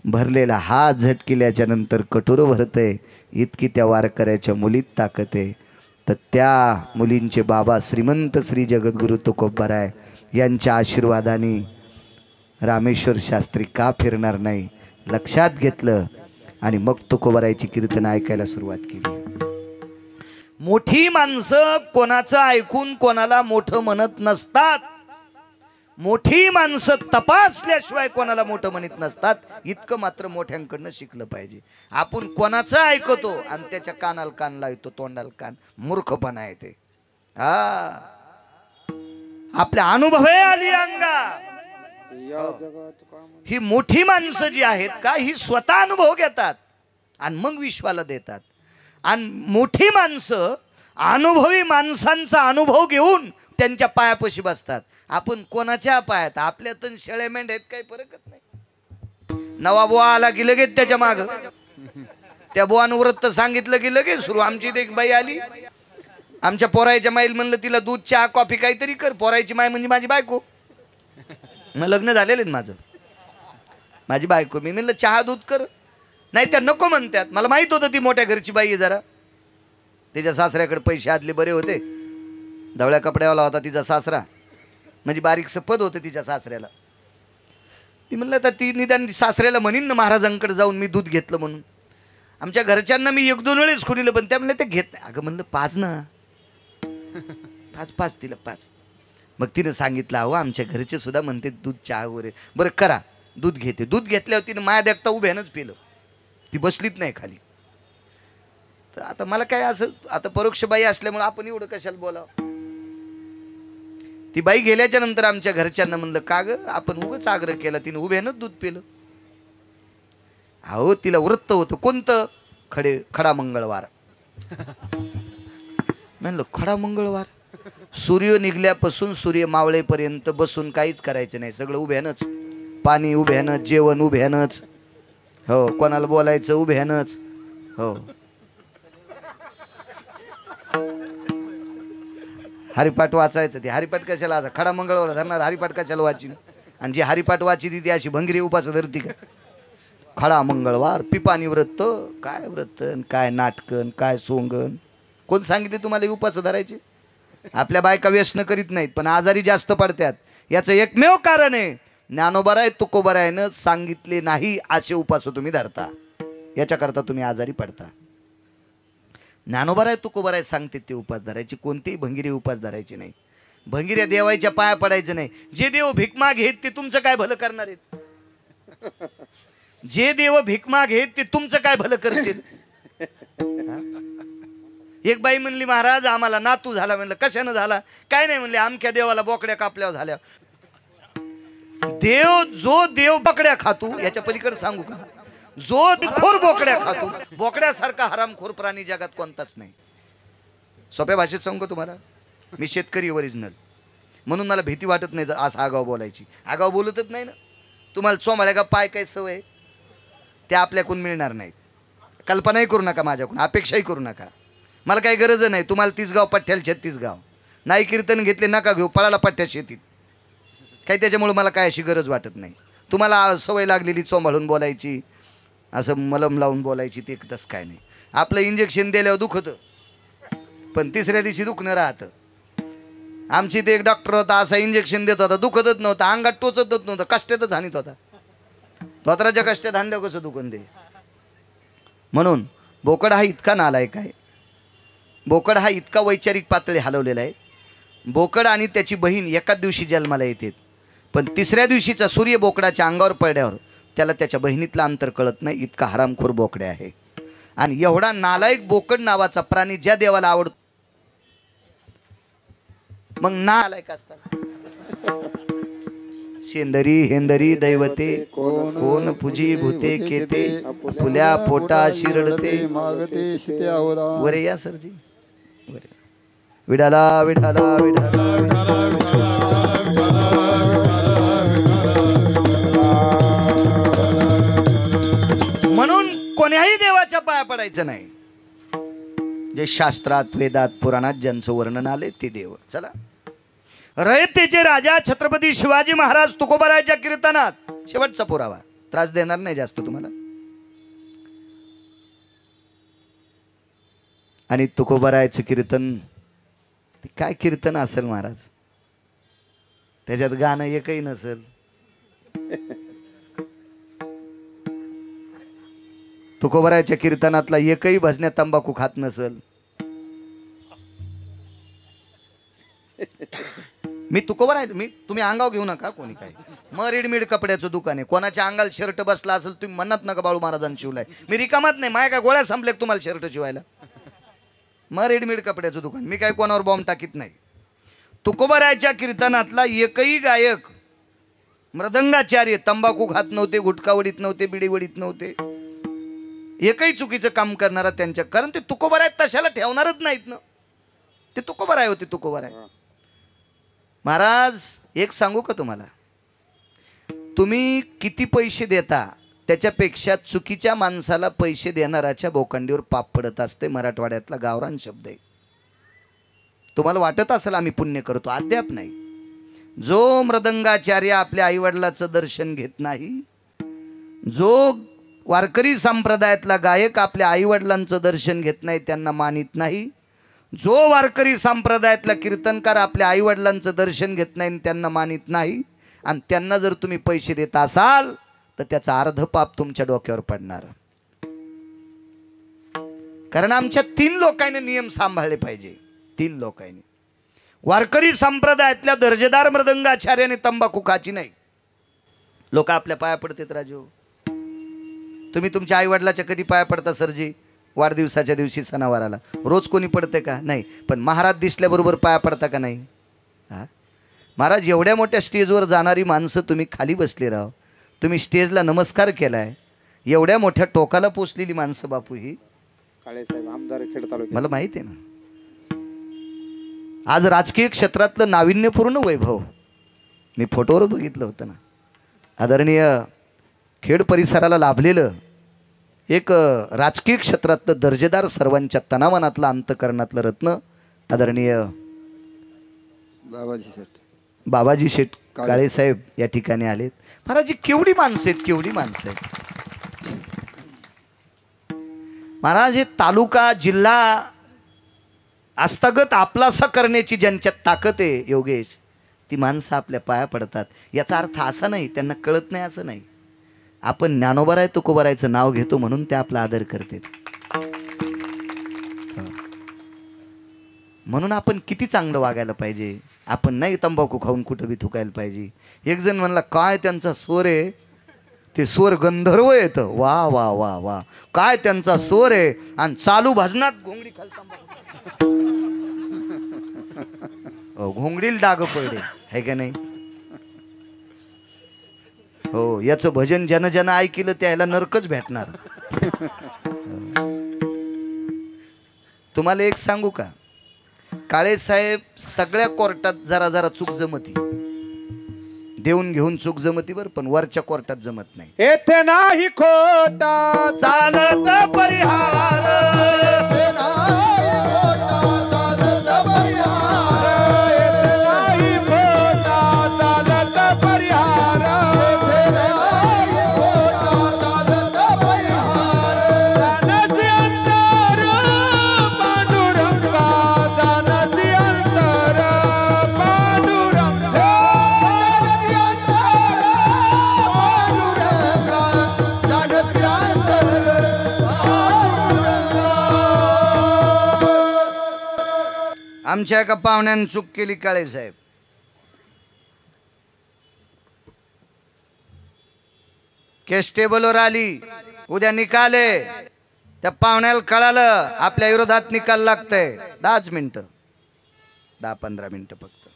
भरलेला हात झटकिल्याच्या नंतर कटोर भरतय, इतकी त्या वारकऱ्याच्या मुलीत ताकद आहे। तर त्या मुलींचे बाबा श्रीमंत श्री जगद्गुरु तुकोबाराय यांच्या आशीर्वादाने रामेश्वर शास्त्री का फिरणार नाही लक्षात घेतलं आणि मग तुकोबारायची कीर्तन ऐकायला सुरुवात केली। मोठी माणसं कोणाचं ऐकून कोणाला मोठं म्हणत नसतात, मोठी माणसं तपासल्याशिवाय कोणाला मोठं म्हणत नसतात, इतकं मात्र मोठ्यांकडनं शिकलं पाहिजे। आपण कोणाचं ऐकतो आणि त्याच्या कानाला कान लावतो, तोंडाला कान, मूर्खपणा आहे ते। आपल्या अनुभवे आली अंगा ही मोठी माणसं जी आहेत का ही स्वतः अनुभव घेतात आणि मग विश्वाला देतात। आणि मोठी माणसं अनुभवी माणसांचा अनुभव घेऊन त्यांच्या पायापाशी बसतात। आपण कोणाच्या पायात? आपल्यातून शेळे मेंढ आहेत, काही फरकच नाही। नवा बुवा आला की लगेच त्याच्या माग, त्या बुवानं व्रत सांगितलं की लगेच सुरू। आमची एक बाई आली, आमच्या पोरायच्या माईल म्हणलं तिला दूध चहा कॉफी काहीतरी कर। पोरायची माय म्हणजे माझी बायको, मग लग्न झालेलं माझं, माझी बायको। मी म्हणलं चहा दूध कर, नाही त्या नको म्हणतात। मला माहित होतं ती मोठ्या घरची बाई आहे, जरा तिच्या सासऱ्याकडे पैसे आदले बरे होते, धवळ्या कपड्यावाला होता तिचा सासरा, म्हणजे बारीकसं पद होतं तिच्या सासऱ्याला। ती म्हणलं तर ती निदान सासऱ्याला म्हणीन ना महाराजांकडे जाऊन मी दूध घेतलं म्हणून। आमच्या घरच्यांना मी 1-2 वेळेस खुलीलं, पण त्या म्हणलं ते घेत नाही। अगं म्हणलं 5 ना, 5 तिला 5। मग तिनं सांगितलं अहो आमच्या घरचे सुद्धा म्हणते दूध चहा वगैरे, बरं करा दूध घेते। दूध घेतल्यावर तिनं माया देखता उभ्यानंच पिलं, ती बसलीच नाही खाली। तर आता मला काय असं, आता परोक्ष बाई असल्यामुळे आपण एवढं कशाला बोलावं। ती बाई गेल्याच्या नंतर आमच्या घरच्यांना म्हणलं का ग आपण उगाच आग्रह केला, तिने उभ्यानंच दूध पिलं। अहो तिला व्रत होतं कोणतं? खडा मंगळवार। म्हणलं खडा मंगळवार? सूर्य निघल्यापासून सूर्य मावळेपर्यंत बसून काहीच करायचं नाही, सगळं उभ्यानंच, पाणी उभ्यानंच, जेवण उभ्यानंच, हो कोणाला बोलायचं उभ्यानंच, हो हरिपाठ वाचायचं। ते हरिपाठ कशाला आता खडा मंगळवार धरणार, हरिपाठ कशाला वाची? आणि जी हरिपाठ वाची ती अशी भंगरी उपास धरती का? खडा मंगळवार, पिपाणी व्रत, काय व्रत काय नाटकन काय सोंगन, कोण सांगितले तुम्हाला उपास धरायचे? आपल्या बायका व्यसन करीत नाहीत पण आजारी जास्त पडतात, याचं एकमेव कारण आहे ज्ञानोबाराय तुकोबारायनं सांगितले नाही असे उपास तुम्ही धरता, याच्याकरता तुम्ही आजारी पडता। ज्ञानोबाराय तुकोबाराय सांगते ते उपास धरायचे, कोणतेही भंगिरी उपास धरायचे नाही। भंगिऱ्या देवाच्या पाया पडायचं नाही। जे देव भिकमा घेत ते तुमचं काय भलं करणार आहेत? जे देव भिकमा घेत ते तुमचं काय भलं करतील? एक बाई म्हणली महाराज आम्हाला नातू झाला। म्हणलं कशानं झाला? काय नाही म्हणले आमक्या देवाला बोकड्या कापल्यावर झाल्या। जो देव बोकड्या खातो, याच्या पलीकडे सांगू का, जो खोर बोकड्या खातो, बोकड्यासारखा हरामखोर प्राणी जगात कोणताच नाही। सोप्या भाषेत सांगू तुम्हाला, मी शेतकरी ओरिजिनल, म्हणून मला भीती वाटत नाही असं आगाव बोलायची। आगाव बोलतच नाही ना। तुम्हाला चोमाळ्या का पाय काय सवय त्या आपल्याकडून मिळणार नाहीत। कल्पनाही करू नका माझ्याकडून, अपेक्षाही करू नका. मला काही गरज नाही. तुम्हाला 30 गाव पठ्ठ्याला 36 गाव नाही कीर्तन घेतले नका घेऊ, पळाला पठ्ठ्या शेतीत काही. त्याच्यामुळे मला काय अशी गरज वाटत नाही. तुम्हाला सवय लागलेली चोंबाळून बोलायची, असं मलम लावून बोलायची, ते तसं काय नाही. आपलं इंजेक्शन दिल्यावर दुखतं, पण तिसऱ्या दिवशी दुखणं राहतं. आमची ते एक डॉक्टर होता, असा इंजेक्शन देत होता, दुखतच नव्हतं, अंगात टोचतच नव्हतं, कष्टातच हानीत होता. धोत्राच्या कष्टात हाणल्यावर कसं दुखन दे. म्हणून बोकड हा इतका नालायक आहे, बोकड हा इतका वैचारिक पातळी हलवलेला आहे. बोकड आणि त्याची बहीण एकाच दिवशी जन्माला येतात, पण तिसऱ्या दिवशीचा सूर्य बोकडाच्या अंगावर पडल्यावर त्याला त्याच्या बहिणीतलं अंतर कळत नाही, इतका हरामखोर बोकडे आहे. आणि एवढा नालायक बोकड नावाचा प्राणी ज्या देवाला आवडतो, मग नालायक असतात. शेंदरी हेंदरी दैवते कोण पूजी भूते केते, फुल्या पोटा शिरडते मागते शिते अवदा. वरे या सरजी, वरे. विडाला विडाला विडाला म्हणून कोण्याही देवाच्या पाया पडायचं नाही. जे शास्त्रात वेदात पुराणात ज्यांचं वर्णन आले ते देव. चला, रयतेचे राजा छत्रपती शिवाजी महाराज तुकोबारायच्या कीर्तनात शेवटचा पुरावा, त्रास देणार नाही जास्त तुम्हाला. आणि तुकोबारायचं कीर्तन ते काय कीर्तन असेल महाराज, त्याच्यात गाणं एकही नसेल. तुकोबारायच्या कीर्तनातला एकही भजन्यात तंबाखू खात नसेल. मी तुकोबाराय, मी तुम्ही अंगाव घेऊ नका कोणी काय. मग रेडीमेड कपड्याचं दुकान आहे, कोणाच्या अंगाला शर्ट बसला असेल तुम्ही म्हणत नका बाळू महाराजांनी शिवलाय. मी रिकामात नाही, माझ्या काय गोळ्या संपल्या तुम्हाला शर्ट शिवायला. मग रेडीमेड कपड्याचं दुकान, मी काय कोणावर बॉम्ब टाकीत नाही. तुकोबारायच्या कीर्तनातला एकही गायक मृदंगाचार्य तंबाखू खात नव्हते, गुटखा वडीत नव्हते, बिडी वडीत नव्हते, एकही चुकीचं काम करणारा त्यांच्या, कारण ते तुकोबाराय तशाला ठेवणारच नाहीत ना. ते तुकोबाराय होते, तुकोबाराय. महाराज एक सांगू का तुम्हाला, तुम्ही किती पैसे देता त्याच्यापेक्षा चुकीच्या माणसाला पैसे देणाऱ्याच्या बोकांडीवर पाप पडत असते. मराठवाड्यातला गावरान शब्द आहे. तुम्हाला वाटत असेल आम्ही पुण्य करतो, अद्याप नाही. जो मृदंगाचार्य आपल्या आईवडिलाचं दर्शन घेत नाही, जो वारकरी संप्रदायातला गायक आपल्या आईवडिलांचं दर्शन घेत नाही, त्यांना मानित नाही, जो वारकरी संप्रदायातला कीर्तनकार आपल्या आईवडिलांचं दर्शन घेत नाही, त्यांना मानित नाही, आणि त्यांना जर तुम्ही पैसे देत असाल तर त्याचा अर्ध पाप तुमच्या डोक्यावर पडणार. कारण आमच्या 3 लोकांनी नियम सांभाळले पाहिजे. 3 लोकांनी. वारकरी संप्रदायातल्या दर्जेदार मृदंगाचार्याने तंबाखू खाची नाही. लोक आपल्या पाया पडतात राजू. तुम्ही तुमच्या आई वडिलाच्या कधी पाया पडता सरजी? वाढदिवसाच्या दिवशी, सणावाराला. रोज कोणी पडते का? नाही. पण महाराज दिसल्याबरोबर पाया पडता का नाही? हा महाराज, एवढ्या मोठ्या स्टेजवर जाणारी माणसं तुम्ही खाली बसले राहो, तुम्ही स्टेजला नमस्कार केलाय. एवढ्या मोठ्या टोकाला पोचलेली माणसं बापू ही काळेसाहेब आमदार खेड तालुक्यात, मला माहिती आहे ना. आज राजकीय क्षेत्रातलं नाविन्यपूर्ण वैभव मी फोटोवर बघितलं होतं ना. आदरणीय खेड परिसराला लाभलेलं एक राजकीय क्षेत्रातलं दर्जेदार, सर्वांच्या तनामनातलं अंतकरणातलं रत्न आदरणीय बाबाजी शेठ काळे साहेब या ठिकाणी आलेत. महाराज केवढी माणसं आहेत, केवढी माणसं आहेत महाराज. हे तालुका जिल्हा हस्तगत आपलासा करण्याची ज्यांच्यात ताकद आहे योगेश, ती माणसं आपल्या पाया पडतात. याचा अर्थ असा नाही त्यांना कळत नाही असं नाही. आपण ज्ञानोबाराय तुकोबारायचं नाव घेतो म्हणून ते आपला आदर करतात. म्हणून आपण किती चांगलं वागायला पाहिजे. आपण नाही तंबाखू खाऊन कुठं बी थुकायला पाहिजे. एक जण म्हणला काय त्यांचा स्वर आहे, ते स्वर गंधर्व येतं. वा वा वा वा, काय त्यांचा स्वर आहे. आणि चालू भजनात घोंगडी खाल तंबाखू, घोंगडीला डाग पडले आहे का नाही? हो, याचं भजन ज्यानं ज्यानं ऐकलं त्याला नरकच भेटणार. तुम्हाला एक सांगू का, काळे साहेब सगळ्या कोर्टात जरा जरा चूक जमती. देऊन घेऊन चूक जमती बर, पण वरच्या कोर्टात जमत नाही. येथे नाही खोटा चालत परिहार, येथे नाही खोटा चालत परिहार, येथे नाही खोटा चालत परिहार, येथे नाही खोटा चालत परिहार. जाण्याचे अंतर पांडुरंगा, जाण्याचे अंतर पांडुरंगा, जाण्याचे अंतर पांडुरंगा, जाण्याचे अंतर पांडुरंगा. आमच्या एका पाहुण्याने चूक केली काळे साहेब. केस टेबलवर आली, उद्या निकाल आहे. त्या पाहुण्याला कळालं आपल्या विरोधात निकाल लागतंय. 10 मिनिटं, 10-15 मिनिटं फक्त.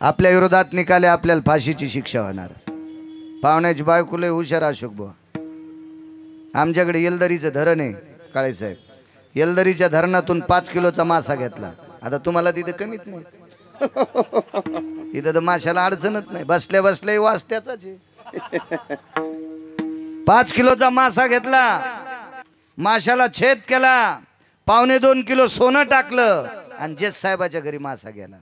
आपल्या विरोधात निकाले, आपल्याला फाशीची शिक्षा होणार. पाहुण्याची बायको लय हुशार अशोक बुवा. आमच्याकडे येलदरीचं धरण आहे काळे साहेब. येलदरीच्या धरणातून 5 किलोचा मासा घेतला. आता तुम्हाला तिथे कमीच नाही. इथं तर माशाला अडचणच नाही, बसल्या बसल्या वास त्याचाच आहे. 5 किलोचा मासा घेतला, माशाला छेद केला, 1.25 किलो सोनं टाकलं आणि जेस साहेबाच्या घरी मासा गेला.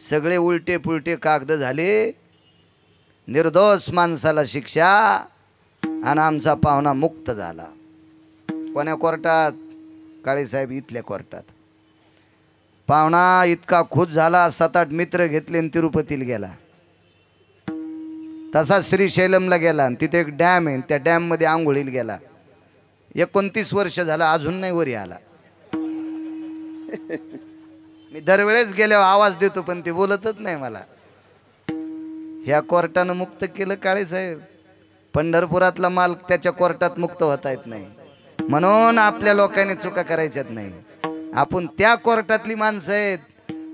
सगळे उलटे पुलटे कागद झाले, निर्दोष माणसाला शिक्षा आणि आमचा पाहुणा मुक्त झाला. कोण्या कोर्टात? काळेसाहेब इथल्या कोर्टात. पाहुणा इतका खुश झाला, 7-8 मित्र घेतले आणि तिरुपतीला गेला. तसा श्रीशैलमला गेला आणि तिथे एक डॅम आहे, त्या डॅम मध्ये आंघोळीला गेला. 29 वर्ष झालं अजून नाही वरी आला. मी दरवेळेस गेल्यावर आवाज देतो पण ते बोलतच नाही मला. ह्या कोर्टानं मुक्त केलं काळेसाहेब. पंढरपुरातला माल त्याच्या कोर्टात मुक्त होता येत नाही. म्हणून आपल्या लोकांनी चुका करायच्यात नाही. आपण त्या कोर्टातली माणसं आहेत.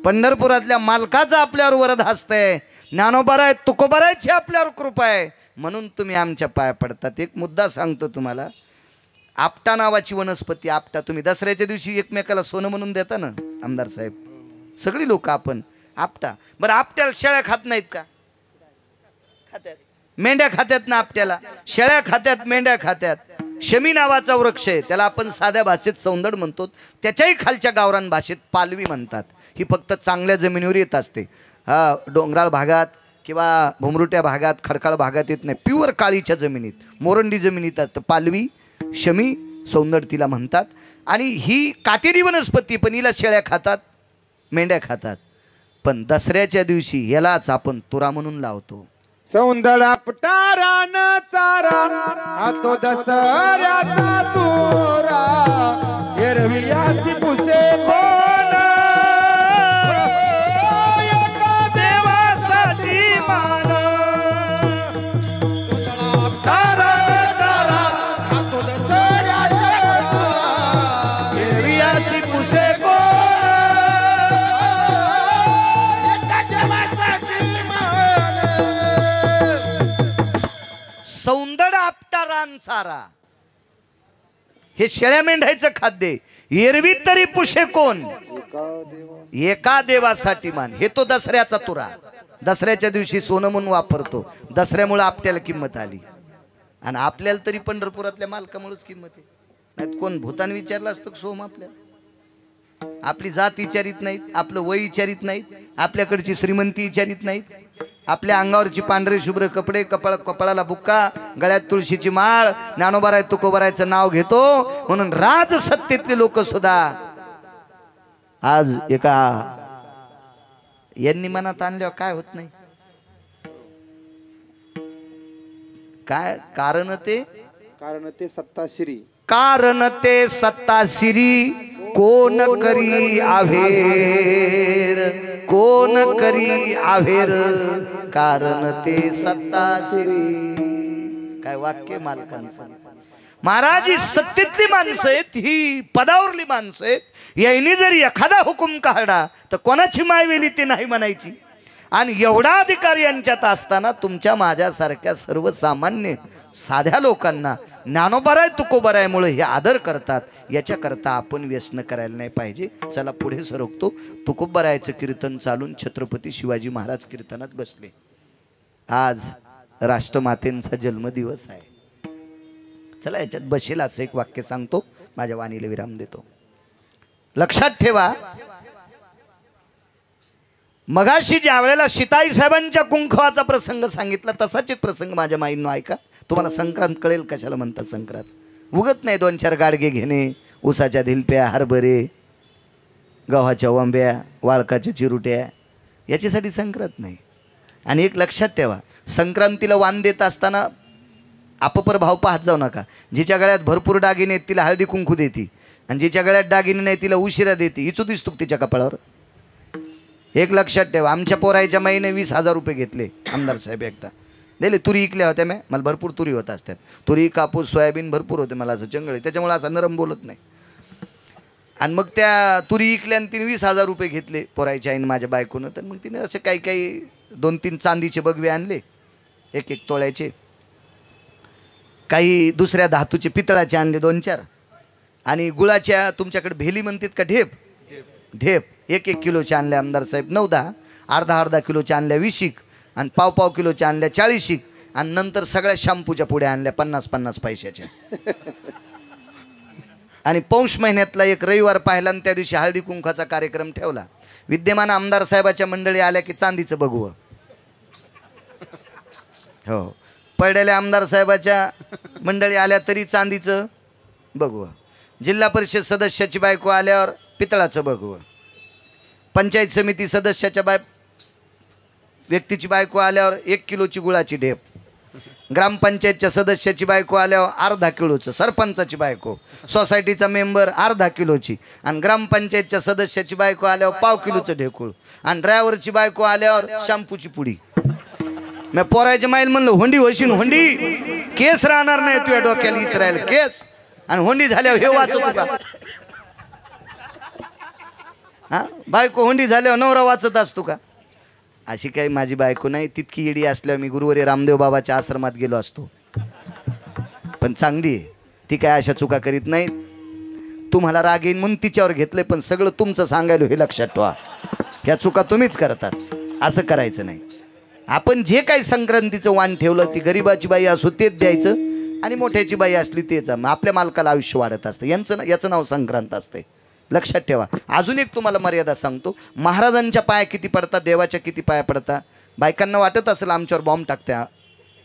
पंढरपुरातल्या मालकाचा आपल्यावर वरद हसतंय, ज्ञानोबा आहे तुकोबारायची आपल्यावर कृपा आहे, म्हणून तुम्ही आमच्या पाया पडतात. एक मुद्दा सांगतो तुम्हाला. आपटा नावाची वनस्पती, आपटा, तुम्ही दसऱ्याच्या दिवशी एकमेकाला सोनं म्हणून देता ना आमदार साहेब, सगळी लोक. आपण आपटा, बरं आपट्याला शेळ्या खात नाहीत का? खात्यात. मेंढ्या खात्यात ना आपट्याला. शेळ्या खात्यात, मेंढ्या खात्यात. शमी नावाचा वृक्ष आहे, त्याला आपण साध्या भाषेत सौंदड म्हणतो, त्याच्याही खालच्या गावरान भाषेत पालवी म्हणतात. ही फक्त चांगल्या जमिनीवर येत असते. हा डोंगराळ भागात किंवा भुमरुट्या भागात, खडकाळ भागात येत नाही. प्युअर काळीच्या जमिनीत, मोरंडी जमिनीत असतं. पालवी, शमी, सौंदड तिला म्हणतात. आणि ही काटेरी वनस्पती, पण हिला शेळ्या खातात, मेंढ्या खातात. पण दसऱ्याच्या दिवशी यालाच आपण तुरा म्हणून लावतो. सौंदड आपटारान चारा, हातो दसऱ्याचा तुरा, एरवी अशी पुसे कोण, एका देवासाठी मान. आपटारान चारा, हातो दसऱ्याचा तुरा, एरवी अशी पुसे कोण, एका देवासाठी मान. सौंदड आपटा रान सारा, हे शेळ्या मेंढायचं खाद्य. एरवी तरी पुशे कोण, एका देवासाठी मान. हे तो दसऱ्याचा तुरा. दसऱ्याच्या दिवशी सोनं म्हणून वापरतो. दसऱ्यामुळे आपल्याला किंमत आली आणि आपल्याला तरी पंढरपुरातल्या मालकामुळेच किंमत आहे. नाहीत कोण भूतान विचारलं असतं सोम आपल्याला. आपली जात विचारित नाहीत, आपलं वय विचारित नाहीत, आपल्याकडची श्रीमंती विचारित नाहीत. आपल्या अंगावरची पांढरे शुभ्र कपडे, कपाळाला बुक्का, गळ्यात तुळशीची माळ, ज्ञानोबाराय तुकोबारायचं नाव घेतो म्हणून राज सत्तेतले लोक सुद्धा आज एका यांनी मनात आणल्यावर काय होत नाही. काय कारण ते सत्ताश्री, कारण ते सत्ताश्री कोण करी आहेर, कोण करी आहेर, कारण ते सत्ताश्री. काय वाक्य मालकांचं. महाराज ही सत्तेतली माणसं आहेत, ही पदावरली माणसं आहेत. यांनी जर एखादा हुकुम काढला तर कोणाची मायवेली ते नाही म्हणायची. आणि एवढा अधिकार यांच्यात असताना तुमच्या माझ्यासारख्या सर्वसामान्य साध्या लोकांना ज्ञानोबराय तुकोबरायमुळे हे आदर करतात. याच्याकरता आपण व्यसन करायला नाही पाहिजे. चला पुढे सरकतो. तुकोबरायचं कीर्तन चालून छत्रपती शिवाजी महाराज कीर्तनात बसले. आज राष्ट्रमातेंचा जन्मदिवस आहे. चला याच्यात बसेल असं एक वाक्य सांगतो, माझ्या वाणीला विराम देतो. लक्षात ठेवा, मगाशी ज्या वेळेला सीताई साहेबांच्या कुंकवाचा प्रसंग सांगितला तसाच एक प्रसंग माझ्या माईंनो ऐका. तुम्हाला संक्रांत कळेल कशाला म्हणतात संक्रांत. उगत नाही 2-4 गाडगे घेणे, ऊसाच्या धिलप्या, हरभरे, गव्हाच्या वंब्या, वाळकाच्या चिरुट्या, याच्यासाठी संक्रांत नाही. आणि एक लक्षात ठेवा, संक्रांतीला वाण देत असताना अपपर भाव पाहत जाऊ नका. जिच्या गळ्यात भरपूर दागिने आहेत तिला हळदी कुंकू देती, आणि जिच्या गळ्यात दागिने नाही तिला उशिरा देते. इचू दिसतो तिच्या कपाळावर. एक लक्षात ठेवा, आमच्या पोरायच्या माईने 20,000 रुपये घेतले आमदार साहेब. एकदा दिले. तुरी इकल्या होत्या मी, मला भरपूर तुरी होत असतात. तुरी, कापूस, सोयाबीन भरपूर होते मला, असं जंगल, त्याच्यामुळे असं नरम बोलत नाही. आणि मग त्या तुरी इकल्या आणि तिने 20,000 रुपये घेतले पोरायच्या आईने माझ्या बायकोनं. तर मग तिने असे काही 2-3 चांदीचे बगवे आणले, 1-1 तोळ्याचे. काही दुसऱ्या धातूचे पितळाचे आणले 2-4. आणि गुळाच्या, तुमच्याकडे भेली म्हणतात का, ढेप 1-1 किलोच्या आणल्या आमदार साहेब. 9-10, अर्धा किलोच्या आणल्या 20, आणि पाव किलोच्या आणल्या 40. आणि नंतर सगळ्या शॅम्पूच्या पुड्या आणल्या 50-50 पैशाच्या. आणि पौष महिन्यातला एक रविवार पाहिला आणि त्या दिवशी हळदी कुंकाचा कार्यक्रम ठेवला. विद्यमान आमदार साहेबाच्या मंडळी आल्या की चांदीचं बघू. हो, पडलेल्या आमदार साहेबाच्या मंडळी आल्या तरी चांदीचं बघू. जिल्हा परिषद सदस्याची बायको आल्यावर पितळाचं बघू. पंचायत समिती सदस्याच्या व्यक्तीची बायको आल्यावर 1 किलोची गुळाची ढेप. ग्रामपंचायतच्या सदस्याची बायको आल्यावर अर्धा किलोचं. सरपंचाची बायको, सोसायटीचा मेंबर अर्धा किलोची. आणि ग्रामपंचायतच्या सदस्याची बायको आल्यावर पाव किलोचं ढेकूळ. आणि ड्रायव्हरची बायको आल्यावर शॅम्पूची पुडी. मी पोरायच्या माईल म्हणलं, होंडी होशील होंडी, केस राहणार नाही तुझ्या डोक्याला, इचरायला केस. आणि होंडी झाल्यावर हे वाचतो का? हा, बायको होंडी झाल्यावर नवरा वाचत असतो का? अशी काही माझी बायको नाही. तितकी येडी असल्यावर मी गुरुवारी रामदेव बाबाच्या आश्रमात गेलो असतो. पण चांगली आहे ती, काय अशा चुका करीत नाही. तुम्हाला राग येईन म्हणून तिच्यावर घेतलंय, पण सगळं तुमचं सांगायला हे लक्षात ठेवा. ह्या चुका तुम्हीच करतात, असं करायचं नाही. आपण जे काही संक्रांतीचं वाण ठेवलं, ती गरीबाची बाई असो तेच द्यायचं, आणि मोठ्याची बाई असली तेच. आपल्या मालकाला आयुष्य वाढत असतं. याचं नाव संक्रांत असते. लक्षात ठेवा. अजून एक तुम्हाला मर्यादा सांगतो. महाराजांच्या पाया किती पडतात, देवाच्या किती पाया पडतात. बायकांना वाटत असेल आमच्यावर बॉम्ब टाकते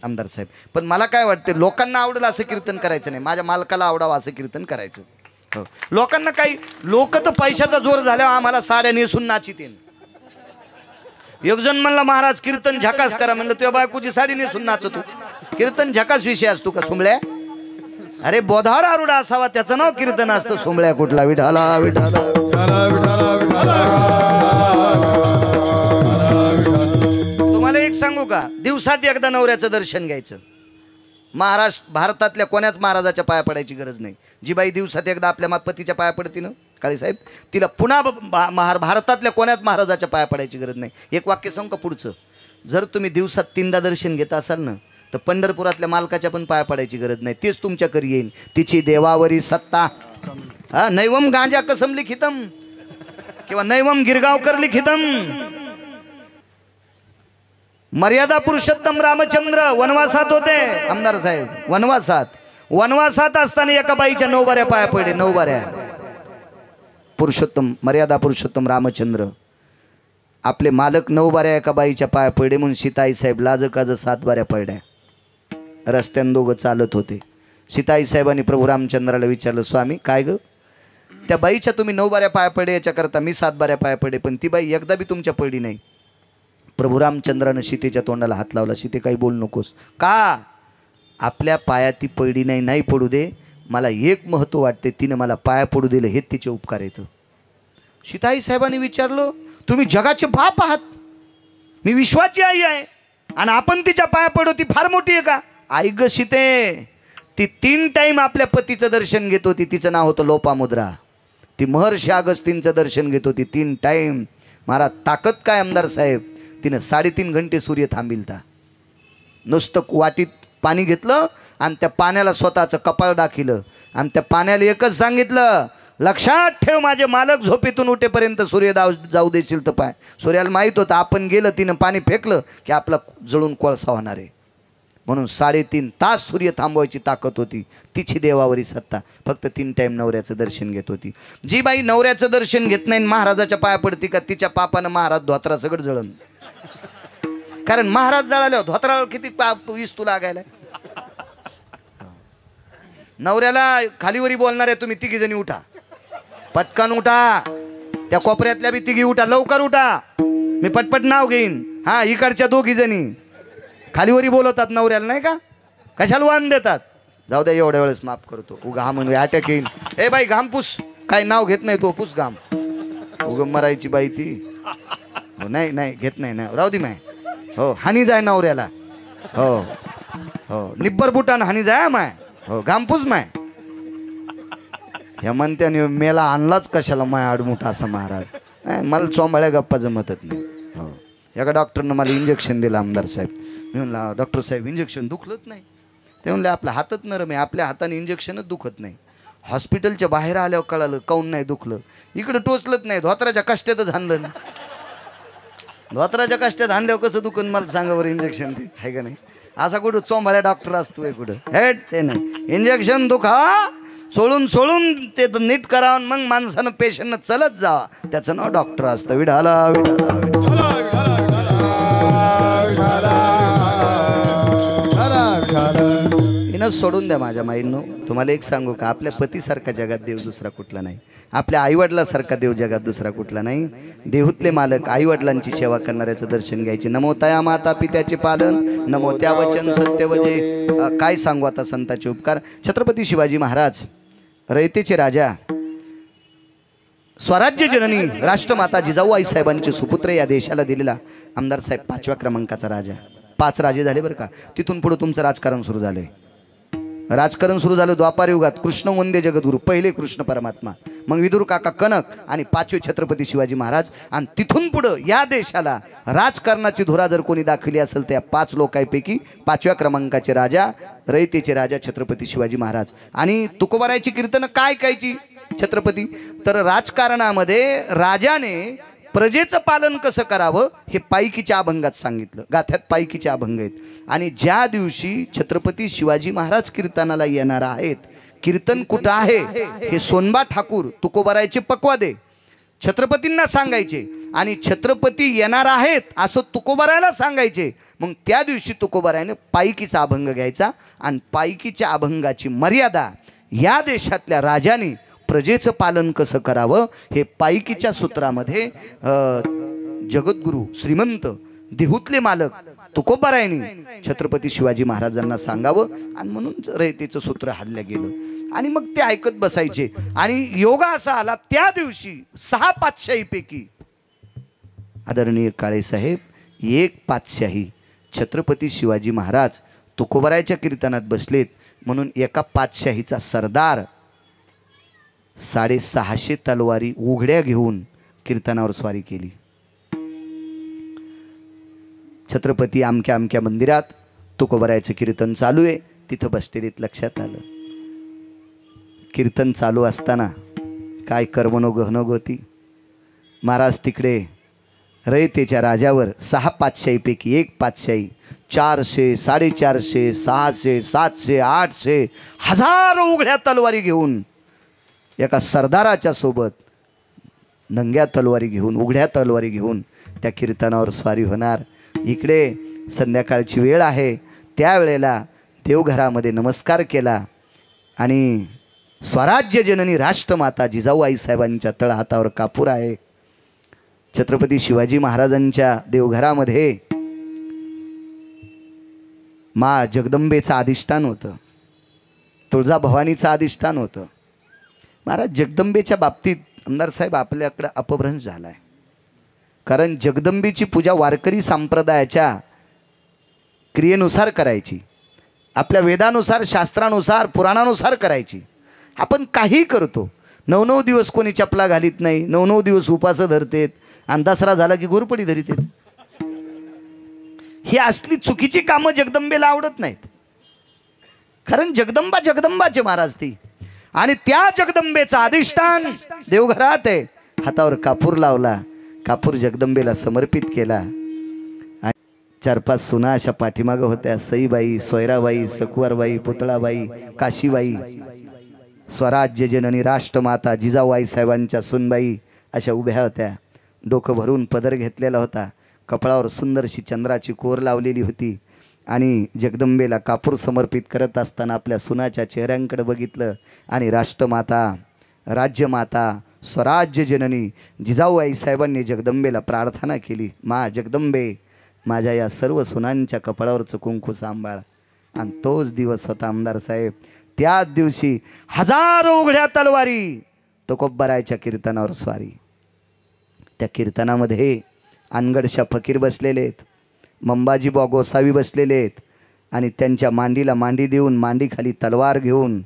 आमदार साहेब, पण मला काय वाटते, लोकांना आवडेल असं कीर्तन करायचं नाही, माझ्या मालकाला आवडावं असं कीर्तन करायचं. हो, लोकांना काही, लोक तर पैशाचा जोर झाल्यावर आम्हाला साड्या नेसून नाचिते. एक जण म्हणला, महाराज कीर्तन झकास करा. म्हणलं, तुझ्या बायकोची साडी नेसून नाचतो, कीर्तन झकास विषय असतो का सुंबळ्या? अरे बोधार आरुडा असावा, त्याचं नाव कीर्तन असतं. सुंबळ्या कुठला? विठाला विठाला. तुम्हाला एक सांगू का, दिवसात एकदा नवऱ्याचं दर्शन घ्यायचं. भारतातल्या कोण्याच महाराजाच्या पाया पडायची गरज नाही. जी बाई दिवसात एकदा आपल्या पतीच्या पाया पडती ना काळीसाहेब, तिला पुन्हा भारतातल्या कोण्याच महाराजाच्या पाया पडायची गरज नाही. एक वाक्य सांगू का पुढचं, जर तुम्ही दिवसात 3दा दर्शन घेत असाल ना, तर पंढरपुरातल्या मालकाच्या पण पाया पडायची गरज नाही. तेच तुमच्याकडे येईल. तिची देवावरी सत्ता. हा, नैवम गांजा कसम लिखितम किंवा नैवम गिरगावकर लिखितम. मर्यादा पुरुषोत्तम रामचंद्र वनवासात होते आमदार साहेब. वनवासात असताना एका बाईच्या 9 बाऱ्या पाया पडले. 9 बाऱ्या. पुरुषोत्तम, मर्यादा पुरुषोत्तम रामचंद्र, आपले मालक 9 बाऱ्या एका बाईच्या पाया पडले. म्हणून सीताई साहेब लाजकाज 7 बाऱ्या पडल्या. रस्त्यानं दोघं चालत होते. सीताई साहेबांनी प्रभू रामचंद्राला विचारलं, स्वामी काय ग, त्या बाईच्या तुम्ही 9 बाऱ्या पाया पडे, याच्याकरता मी 7 बाऱ्या पाया पडे, पण ती बाई एकदा बी तुमच्या पडली नाही. प्रभू रामचंद्रानं सीतेच्या तोंडाला हात लावला, सीते काही बोलू नकोस. का? आपल्या पाया ती पडली नाही, नाही पडू दे. मला एक महत्त्व वाटते, तिनं मला पाया पडू दिलं, हेच तिचे उपकार येतं. सीताई साहेबांनी विचारलं, तुम्ही जगाचे बाप आहात, मी विश्वाची आई आहे, आणि आपण तिच्या पाया पडू, ती फार मोठी आहे का? आई ग सीते, ती 3 टाइम आपल्या पतीचं दर्शन घेत होती. तिचं नाव होतं लोपामुद्रा. ती महर्षी अगस्तींचं दर्शन घेत होती 3 टाइम. महाराज ताकद काय आमदार साहेब. तिनं 3.5 घंटे सूर्य थांबिलता. नुसतं वाटीत पाणी घेतलं आणि त्या पाण्याला स्वतःचं कपाळ दाखिलं आणि त्या पाण्याला एकच सांगितलं, लक्षात ठेव माझे मालक झोपेतून उठेपर्यंत सूर्य जाऊ देशील तर पाय. सूर्याला माहीत होतं आपण गेलं, तिनं पाणी फेकलं की आपला जळून कोळसा होणार आहे. म्हणून 3.5 तास सूर्य थांबवायची ताकद होती. तिची देवावरी सत्ता. फक्त 3 टाईम नवऱ्याचं दर्शन घेत होती. जी बाई नवऱ्याचं दर्शन घेत नाही महाराजाच्या पाया पडती का, तिच्या पापानं महाराज धोत्रा सगळं जळण. कारण महाराज जळाल्यावर धोत्रावर किती वीज तू लागायला. नवऱ्याला खालीवरी बोलणार आहे, तुम्ही 3 जणी उठा, पटकन उठा. त्या कोपऱ्यातल्या बी 3 उठा, लवकर उठा, मी पटपट नाव घेईन. हा, इकडच्या 2 जणी खालीवरी बोलवतात नवऱ्याला, नाही का, कशाला वाण देतात. जाऊ द्या, एवढ्या वेळेस माफ करतो. उगा हा म्हणून अटॅक येईल. ए बाई घाम पुस, काय नाव घेत नाही तो, पुस घाम. उग मरायची बाई ती. हो नाही नाही घेत नाही, नाही राहू दे माय. हो हानी जाय नवऱ्याला. हो हो निब्बर बुटान हानी जाय माय. हो घामपूस माय. ह्या म्हणत्याने मेला आणलाच कशाला माय आडमुठा असा महाराज. नाही मला चोंबाळ्या गप्पा जमतच नाही. हो एका डॉक्टरनं मला इंजेक्शन दिलं आमदार साहेब. मी म्हणला डॉक्टर साहेब इंजेक्शन दुखलंच नाही. ते म्हणले आपल्या हातच नरम आहे, आपल्या हाताने इंजेक्शनच दुखत नाही. हॉस्पिटलच्या बाहेर आल्यावर कळालं काऊन नाही दुखलं. इकडं टोचलंच नाही, धोत्राच्या कष्टातच हाणलं ना. धोत्राच्या कष्टात हाणल्यावर कसं दुखून मला सांगा बरं इंजेक्शन ते आहे का नाही. असा कुठं चोंबाळ्या डॉक्टर असतोय कुठं. हेट ते नाही, इंजेक्शन दुखा सोडून सोडून ते नीट करावं, मग माणसानं पेशंटनं चलत जावा, त्याचं नाव डॉक्टर असतं. विढाला विढाला सोडून द्या माझ्या माईंनो. तुम्हाला एक सांगू का, आपल्या पतीसारखा जगात देव दुसरा कुठला नाही. आपल्या आईवडिलासारखा देव जगात दुसरा कुठला नाही. देहूतले मालक आईवडिलांची सेवा करणाऱ्याचं दर्शन घ्यायचे. नमो तया माता पित्याचे पालन, नमो त्या वचन सत्य वजे. काय सांगू आता संतांचे उपकार. छत्रपती शिवाजी महाराज रयतेचे राजा, स्वराज्य जननी राष्ट्रमाता जिजाऊ आई साहेबांचे सुपुत्र, या देशाला दिलेला आमदार साहेब 5व्या क्रमांकाचा राजा. 5 राजे झाले बरं का. तिथून पुढे तुमचं राजकारण सुरू झालंय. राजकारण सुरू झालं द्वापार युगात. कृष्ण वंदे जगद्गुरु, पहिले कृष्ण परमात्मा, मग विदुर काका कनक आणि 5वे छत्रपती शिवाजी महाराज. आणि तिथून पुढं या देशाला राजकारणाची धुरा जर कोणी दाखवली असेल तर या 5 लोकांपैकी 5व्या क्रमांकाचे राजा, रयतेचे राजा छत्रपती शिवाजी महाराज. आणि तुकोबारायची कीर्तन काय कायची छत्रपती, तर राजकारणामध्ये राजाने प्रजेचं पालन कसं करावं हे पायकीच्या अभंगात सांगितलं. गाथ्यात पायकीचे अभंग आहेत. आणि ज्या दिवशी छत्रपती शिवाजी महाराज कीर्तनाला येणार आहेत, कीर्तन कुठं आहे हे सोनबा ठाकूर तुकोबारायचे पक्वादे छत्रपतींना सांगायचे आणि छत्रपती येणार आहेत असं तुकोबारायला सांगायचे. मग त्या दिवशी तुकोबारायने पायकीचा अभंग घ्यायचा आणि पायकीच्या अभंगाची मर्यादा या देशातल्या राजाने प्रजेचं पालन कसं करावं हे पायकीच्या सूत्रामध्ये जगद्गुरु श्रीमंत देहूतले मालक तुकोबारायांनी छत्रपती शिवाजी महाराजांना सांगावं आणि म्हणून रयतेचं सूत्र हल्ल्या गेलं. आणि मग ते ऐकत बसायचे. आणि योगा असा आला त्या दिवशी 6 पातशाहीपैकी आदरणीय काळेसाहेब 1 पातशाही छत्रपती शिवाजी महाराज तुकोबारायच्या कीर्तनात बसलेत. म्हणून एका पातशाहीचा सरदार 650 तलवारी उघड्या घेऊन कीर्तनावर स्वारी केली. छत्रपती अमक्या अमक्या मंदिरात तुकोबारायचं कीर्तन चालू आहे, तिथं बसलेलीत. लक्षात आलं कीर्तन चालू असताना काय कर्मनो गहनोग होती. महाराज तिकडे रयतेच्या राजावर 6 पातशाहीपैकी 1 पातशाही 400, 450, 600, 700, 800 हजारो उघड्या तलवारी घेऊन एका सरदाराच्या सोबत नंग्या तलवारी घेऊन, उघड्या तलवारी घेऊन त्या कीर्तनावर स्वारी होणार. इकडे संध्याकाळची वेळ आहे. त्यावेळेला देवघरामध्ये नमस्कार केला आणि स्वराज्य जननी राष्ट्रमाता जिजाऊ आई साहेबांच्या तळहातावर कापूर आहे. छत्रपती शिवाजी महाराजांच्या देवघरामध्ये मा जगदंबेचं अधिष्ठान होतं, तुळजाभवानीचं अधिष्ठान होतं. महाराज जगदंबेच्या बाबतीत आमदार साहेब आपल्याकडे अपभ्रंश झाला आहे. कारण जगदंबेची पूजा वारकरी संप्रदायाच्या क्रियेनुसार करायची, आपल्या वेदानुसार, शास्त्रानुसार, पुराणानुसार करायची. आपण काही करतो. 9 दिवस कोणी चपला घालीत नाही, 9 दिवस उपास धरतेत आणि दसरा झाला की गुरपडी धरीत. ही असली चुकीची कामं जगदंबेला आवडत नाहीत. कारण जगदंबा जगदंबाचे महाराज ती, आणि त्या जगदंबेचं अधिष्ठान देवघरात आहे. हातावर कापूर लावला, कापूर जगदंबेला समर्पित केला. आणि 4-5 सुना अशा पाठीमागं होत्या. सईबाई, सोयराबाई, सकुवारबाई, पुतळाबाई, काशीबाई, स्वराज्य जननी राष्ट्रमाता जिजाऊ साहेबांच्या सुनबाई अशा उभ्या होत्या. डोकं भरून पदर घेतलेला होता, कपाळावर सुंदरशी चंद्राची कोर लावलेली होती. आणि जगदंबेला कापूर समर्पित करत असताना आपल्या सुनाच्या चेहऱ्यांकडे बघितलं आणि राष्ट्रमाता, राज्यमाता, स्वराज्य जननी जिजाऊ साहेबांनी जगदंबेला प्रार्थना केली, मा जगदंबे, माझ्या या सर्व सुनांच्या कपाळावरचं कुंकू सांभाळ. आणि तोच दिवस होता आमदार साहेब. त्याच दिवशी हजारो उघड्या तलवारी तुकोबारायच्या कीर्तनावर स्वारी. त्या कीर्तनामध्ये अनगडशा फकीर बसलेले आहेत, मंबाजी बुवा गोसावी बसलेले आहेत, आणि त्यांच्या मांडीला मांडी देऊन मांडीखाली तलवार घेऊन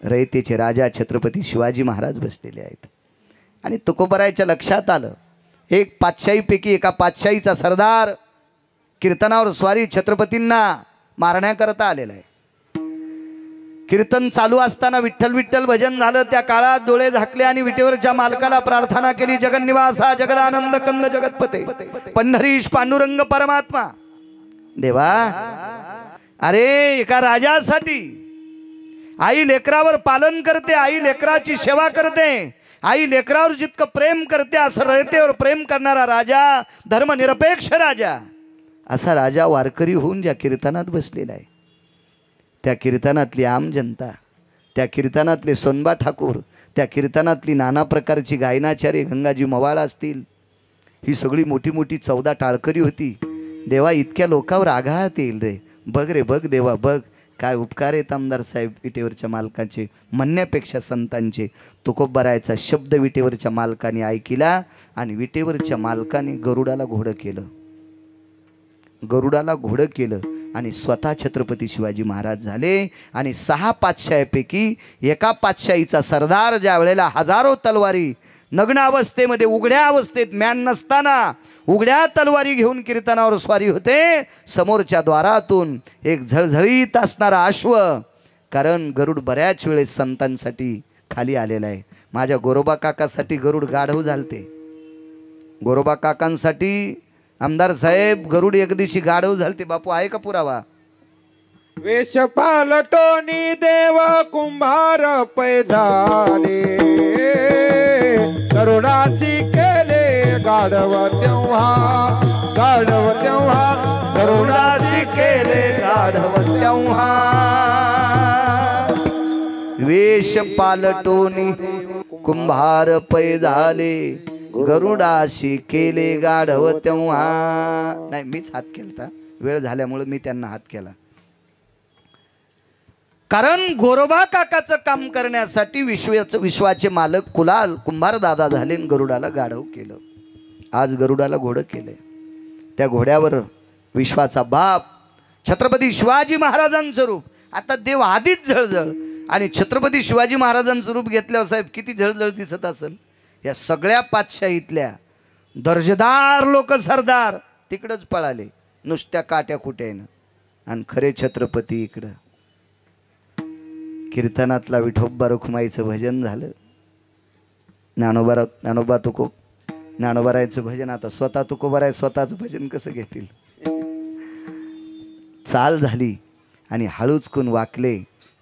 रयतेचे राजा छत्रपती शिवाजी महाराज बसलेले आहेत. आणि तुकोबारायच्या लक्षात आलं, एक पातशाहीपैकी एका पातशाहीचा सरदार कीर्तनावर स्वारी छत्रपतींना मारण्याकरता आलेला आहे. कीर्तन चालू असताना विठ्ठल विठ्ठल भजन झालं. त्या काळात डोळे झाकले आणि विटेवरच्या मालकाला प्रार्थना केली, जगन्निवासा जगदानंद कंद जगतपते पंढरीश पांडुरंग परमात्मा. देवा, अरे एका राजासाठी आई लेकरावर पालन करते, आई लेकराची सेवा करते, आई लेकरावर जितकं प्रेम करते असं रयतेवर प्रेम करणारा राजा, धर्मनिरपेक्ष राजा, असा राजा वारकरी होऊन ज्या कीर्तनात बसलेला आहे, त्या कीर्तनातली आम जनता, त्या कीर्तनातले सोनबा ठाकूर, त्या कीर्तनातली नाना प्रकारची गायनाचार्य गंगाजी मवाळ असतील, ही सगळी मोठी मोठी 14 टाळकरी होती. देवा, इतक्या लोकांवर आघात येईल रे. बघ रे बघ देवा, बघ काय उपकार आहेत आमदार साहेब विटेवरच्या मालकाचे, म्हणण्यापेक्षा संतांचे. तुकोबारायचा शब्द विटेवरच्या मालकाने ऐकिला आणि विटेवरच्या मालकाने गरुडाला घोडं केलं, गरुडाला घोडं केलं आणि स्वतः छत्रपती शिवाजी महाराज झाले. आणि 6 पातशाहीपैकी एका पातशाहीचा सरदार ज्या वेळेला हजारो तलवारी नग्न अवस्थेमध्ये, उघड्या अवस्थेत म्यान नसताना उघड्या तलवारी घेऊन कीर्तनावर स्वारी होते, समोरच्या द्वारातून एक झळझळीत असणारा अश्व, कारण गरुड बऱ्याच वेळेस संतांसाठी खाली आलेला आहे. माझ्या गोरोबा काकासाठी गरुड गाढव झालते, गोरोबा काकांसाठी आमदार साहेब गरुड एक दिवशी गाढव झालते. बापू आहे का पुरावा? वेश पालटोनी देव कुंभार पैजाले, गरुडाची केले गाढव तेव्हा, गाढव तेव्हा, गरुडाची केले गाढव तेव्हा. वेश पालटोनी कुंभार पैजाले, गरुडाशी केले गाढव तेव्हा. नाही, मीच हात केलता, वेळ झाल्यामुळे मी त्यांना हात केला. कारण गोरोबा काकाचं काम करण्यासाठी विश्वाचे मालक कुलाल कुंभार दादा झाले, गरुडाला गाढव केलं. आज गरुडाला घोडं केलंय. त्या घोड्यावर विश्वाचा बाप छत्रपती शिवाजी महाराजांचं रूप. आता देव आधीच झळझळ आणि छत्रपती शिवाजी महाराजांचं रूप घेतल्यावर साहेब किती झळझळ दिसत असेल. या सगळ्या पातशाहीतल्या दर्जेदार लोक सरदार तिकडंच पळाले नुसत्या काट्या कुट्यानं, आणि खरे छत्रपती इकडं. कीर्तनातला विठोबा रुक्माईचं भजन झालं, ज्ञानोबा ज्ञानोबारायचं भजन. आता स्वतः तुकोबाराय स्वतःचं भजन कसं घेतील. चाल झाली आणि हळूचकून वाकले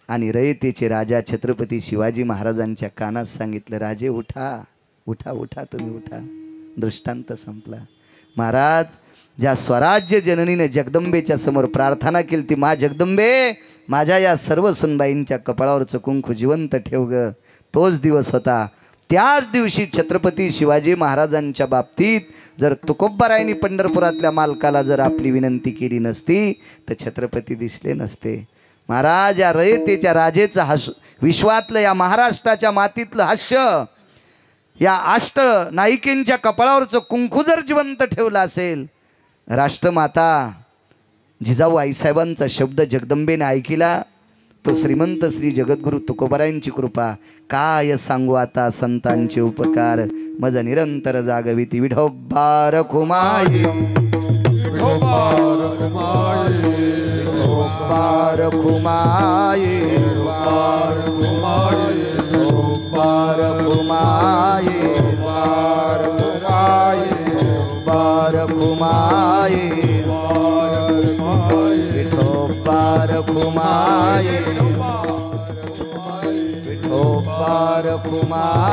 आणि रयतेचे राजा छत्रपती शिवाजी महाराजांच्या कानात सांगितलं, राजे उठा उठा उठा, तुम्ही उठा. दृष्टांत संपला. महाराज ज्या स्वराज्य जननीने जगदंबेच्या समोर प्रार्थना केली ती, मा जगदंबे, माझ्या या सर्व सुनबाईंच्या कपाळावरचं कुंकू जिवंत ठेव ग, तोच दिवस होता. त्याच दिवशी छत्रपती शिवाजी महाराजांच्या बाबतीत जर तुकोबारायांनी पंढरपुरातल्या मालकाला जर आपली विनंती केली नसती तर छत्रपती दिसले नसते. महाराज या रयतेच्या राजेचं विश्वातलं, या महाराष्ट्राच्या मातीतलं हास्य, या अष्ट नायिकेंच्या कपाळावरचं कुंकू जर जिवंत ठेवलं असेल, राष्ट्रमाता जिजाऊ आईसाहेबांचा शब्द जगदंबेने ऐकिला, तो श्रीमंत श्री जगद्गुरु तुकोबारायांची कृपा. काय सांगू आता संतांचे उपकार, मज निरंतर जागविती विठोबा रखुमाई, विठोबार कुमाई विठोबार कुमाई विठोबार कुमाई विठोबार कुमाई विठोबार कुमाई विठोबार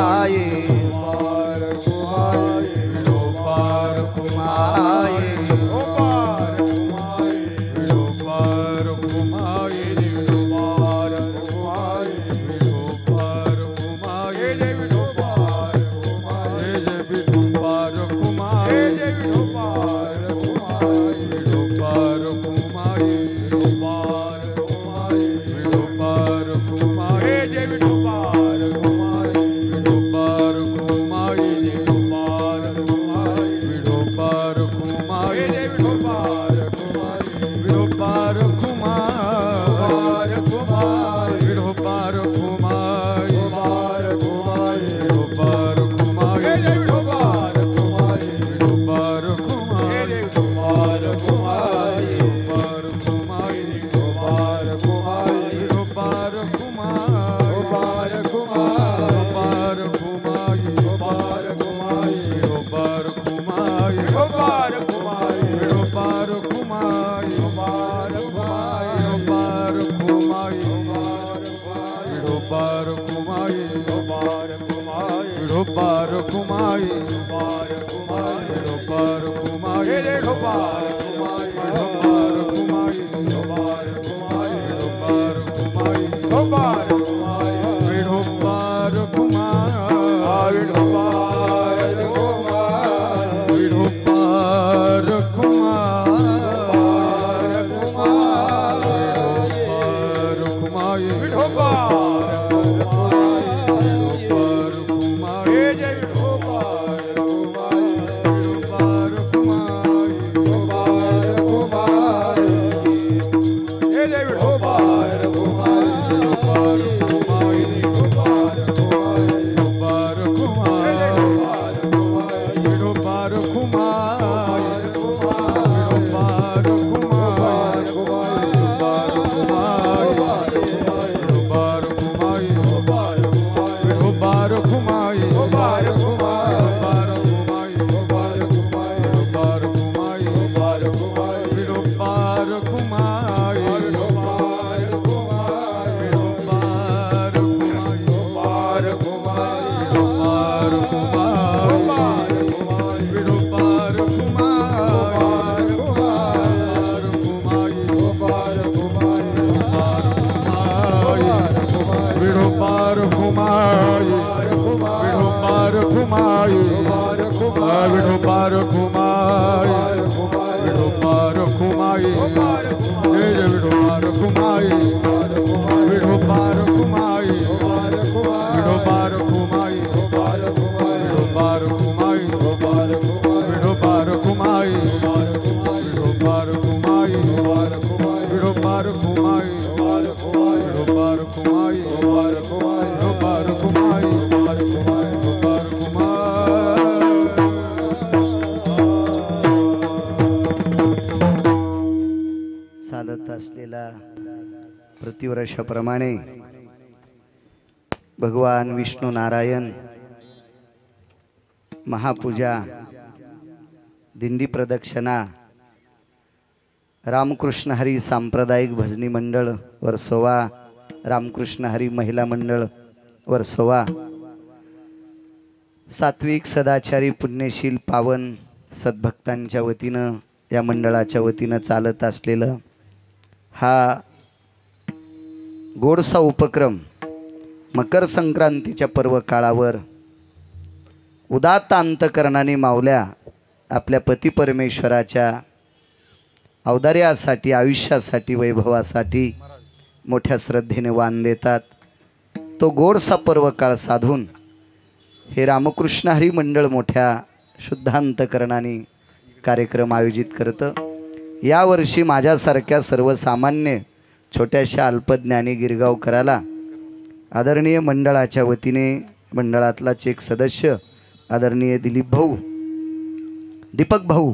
कुमाई विठोबार कुमाई विठोबार कुमाई विठोबार कुमाई चालत असलेला प्रतिवर्षाप्रमाणे भगवान विष्णू नारायण महापूजा दिंडी प्रदक्षिणा रामकृष्ण हरी सांप्रदायिक भजनी मंडळ वर्सोवा रामकृष्ण हरी महिला मंडळ वर्सोवा सात्विक सदाचारी पुण्यशील पावन सद्भक्तांच्या वतीनं या मंडळाच्या वतीनं चालत असलेलं हा गोडसा उपक्रम मकर संक्रांतीच्या पर्व काळावर उदात्त अंतकरणाने माऊल्या आपल्या पती परमेश्वराच्या औदार्यासाठी आयुष्यासाठी वैभवासाठी मोठ्या श्रद्धेने वाण देतात। तो गोडसा पर्व काळ साधून हे रामकृष्ण हरी मंडळ मोठ्या शुद्ध अंतकरणाने कार्यक्रम आयोजित करतं। यावर्षी माझ्यासारख्या सर्वसामान्य छोट्याशा अल्पज्ञानी गिरगावकराला आदरणीय मंडळाच्या वतीने मंडळातलाच एक सदस्य आदरणीय दिलीप भाऊ दीपक भाऊ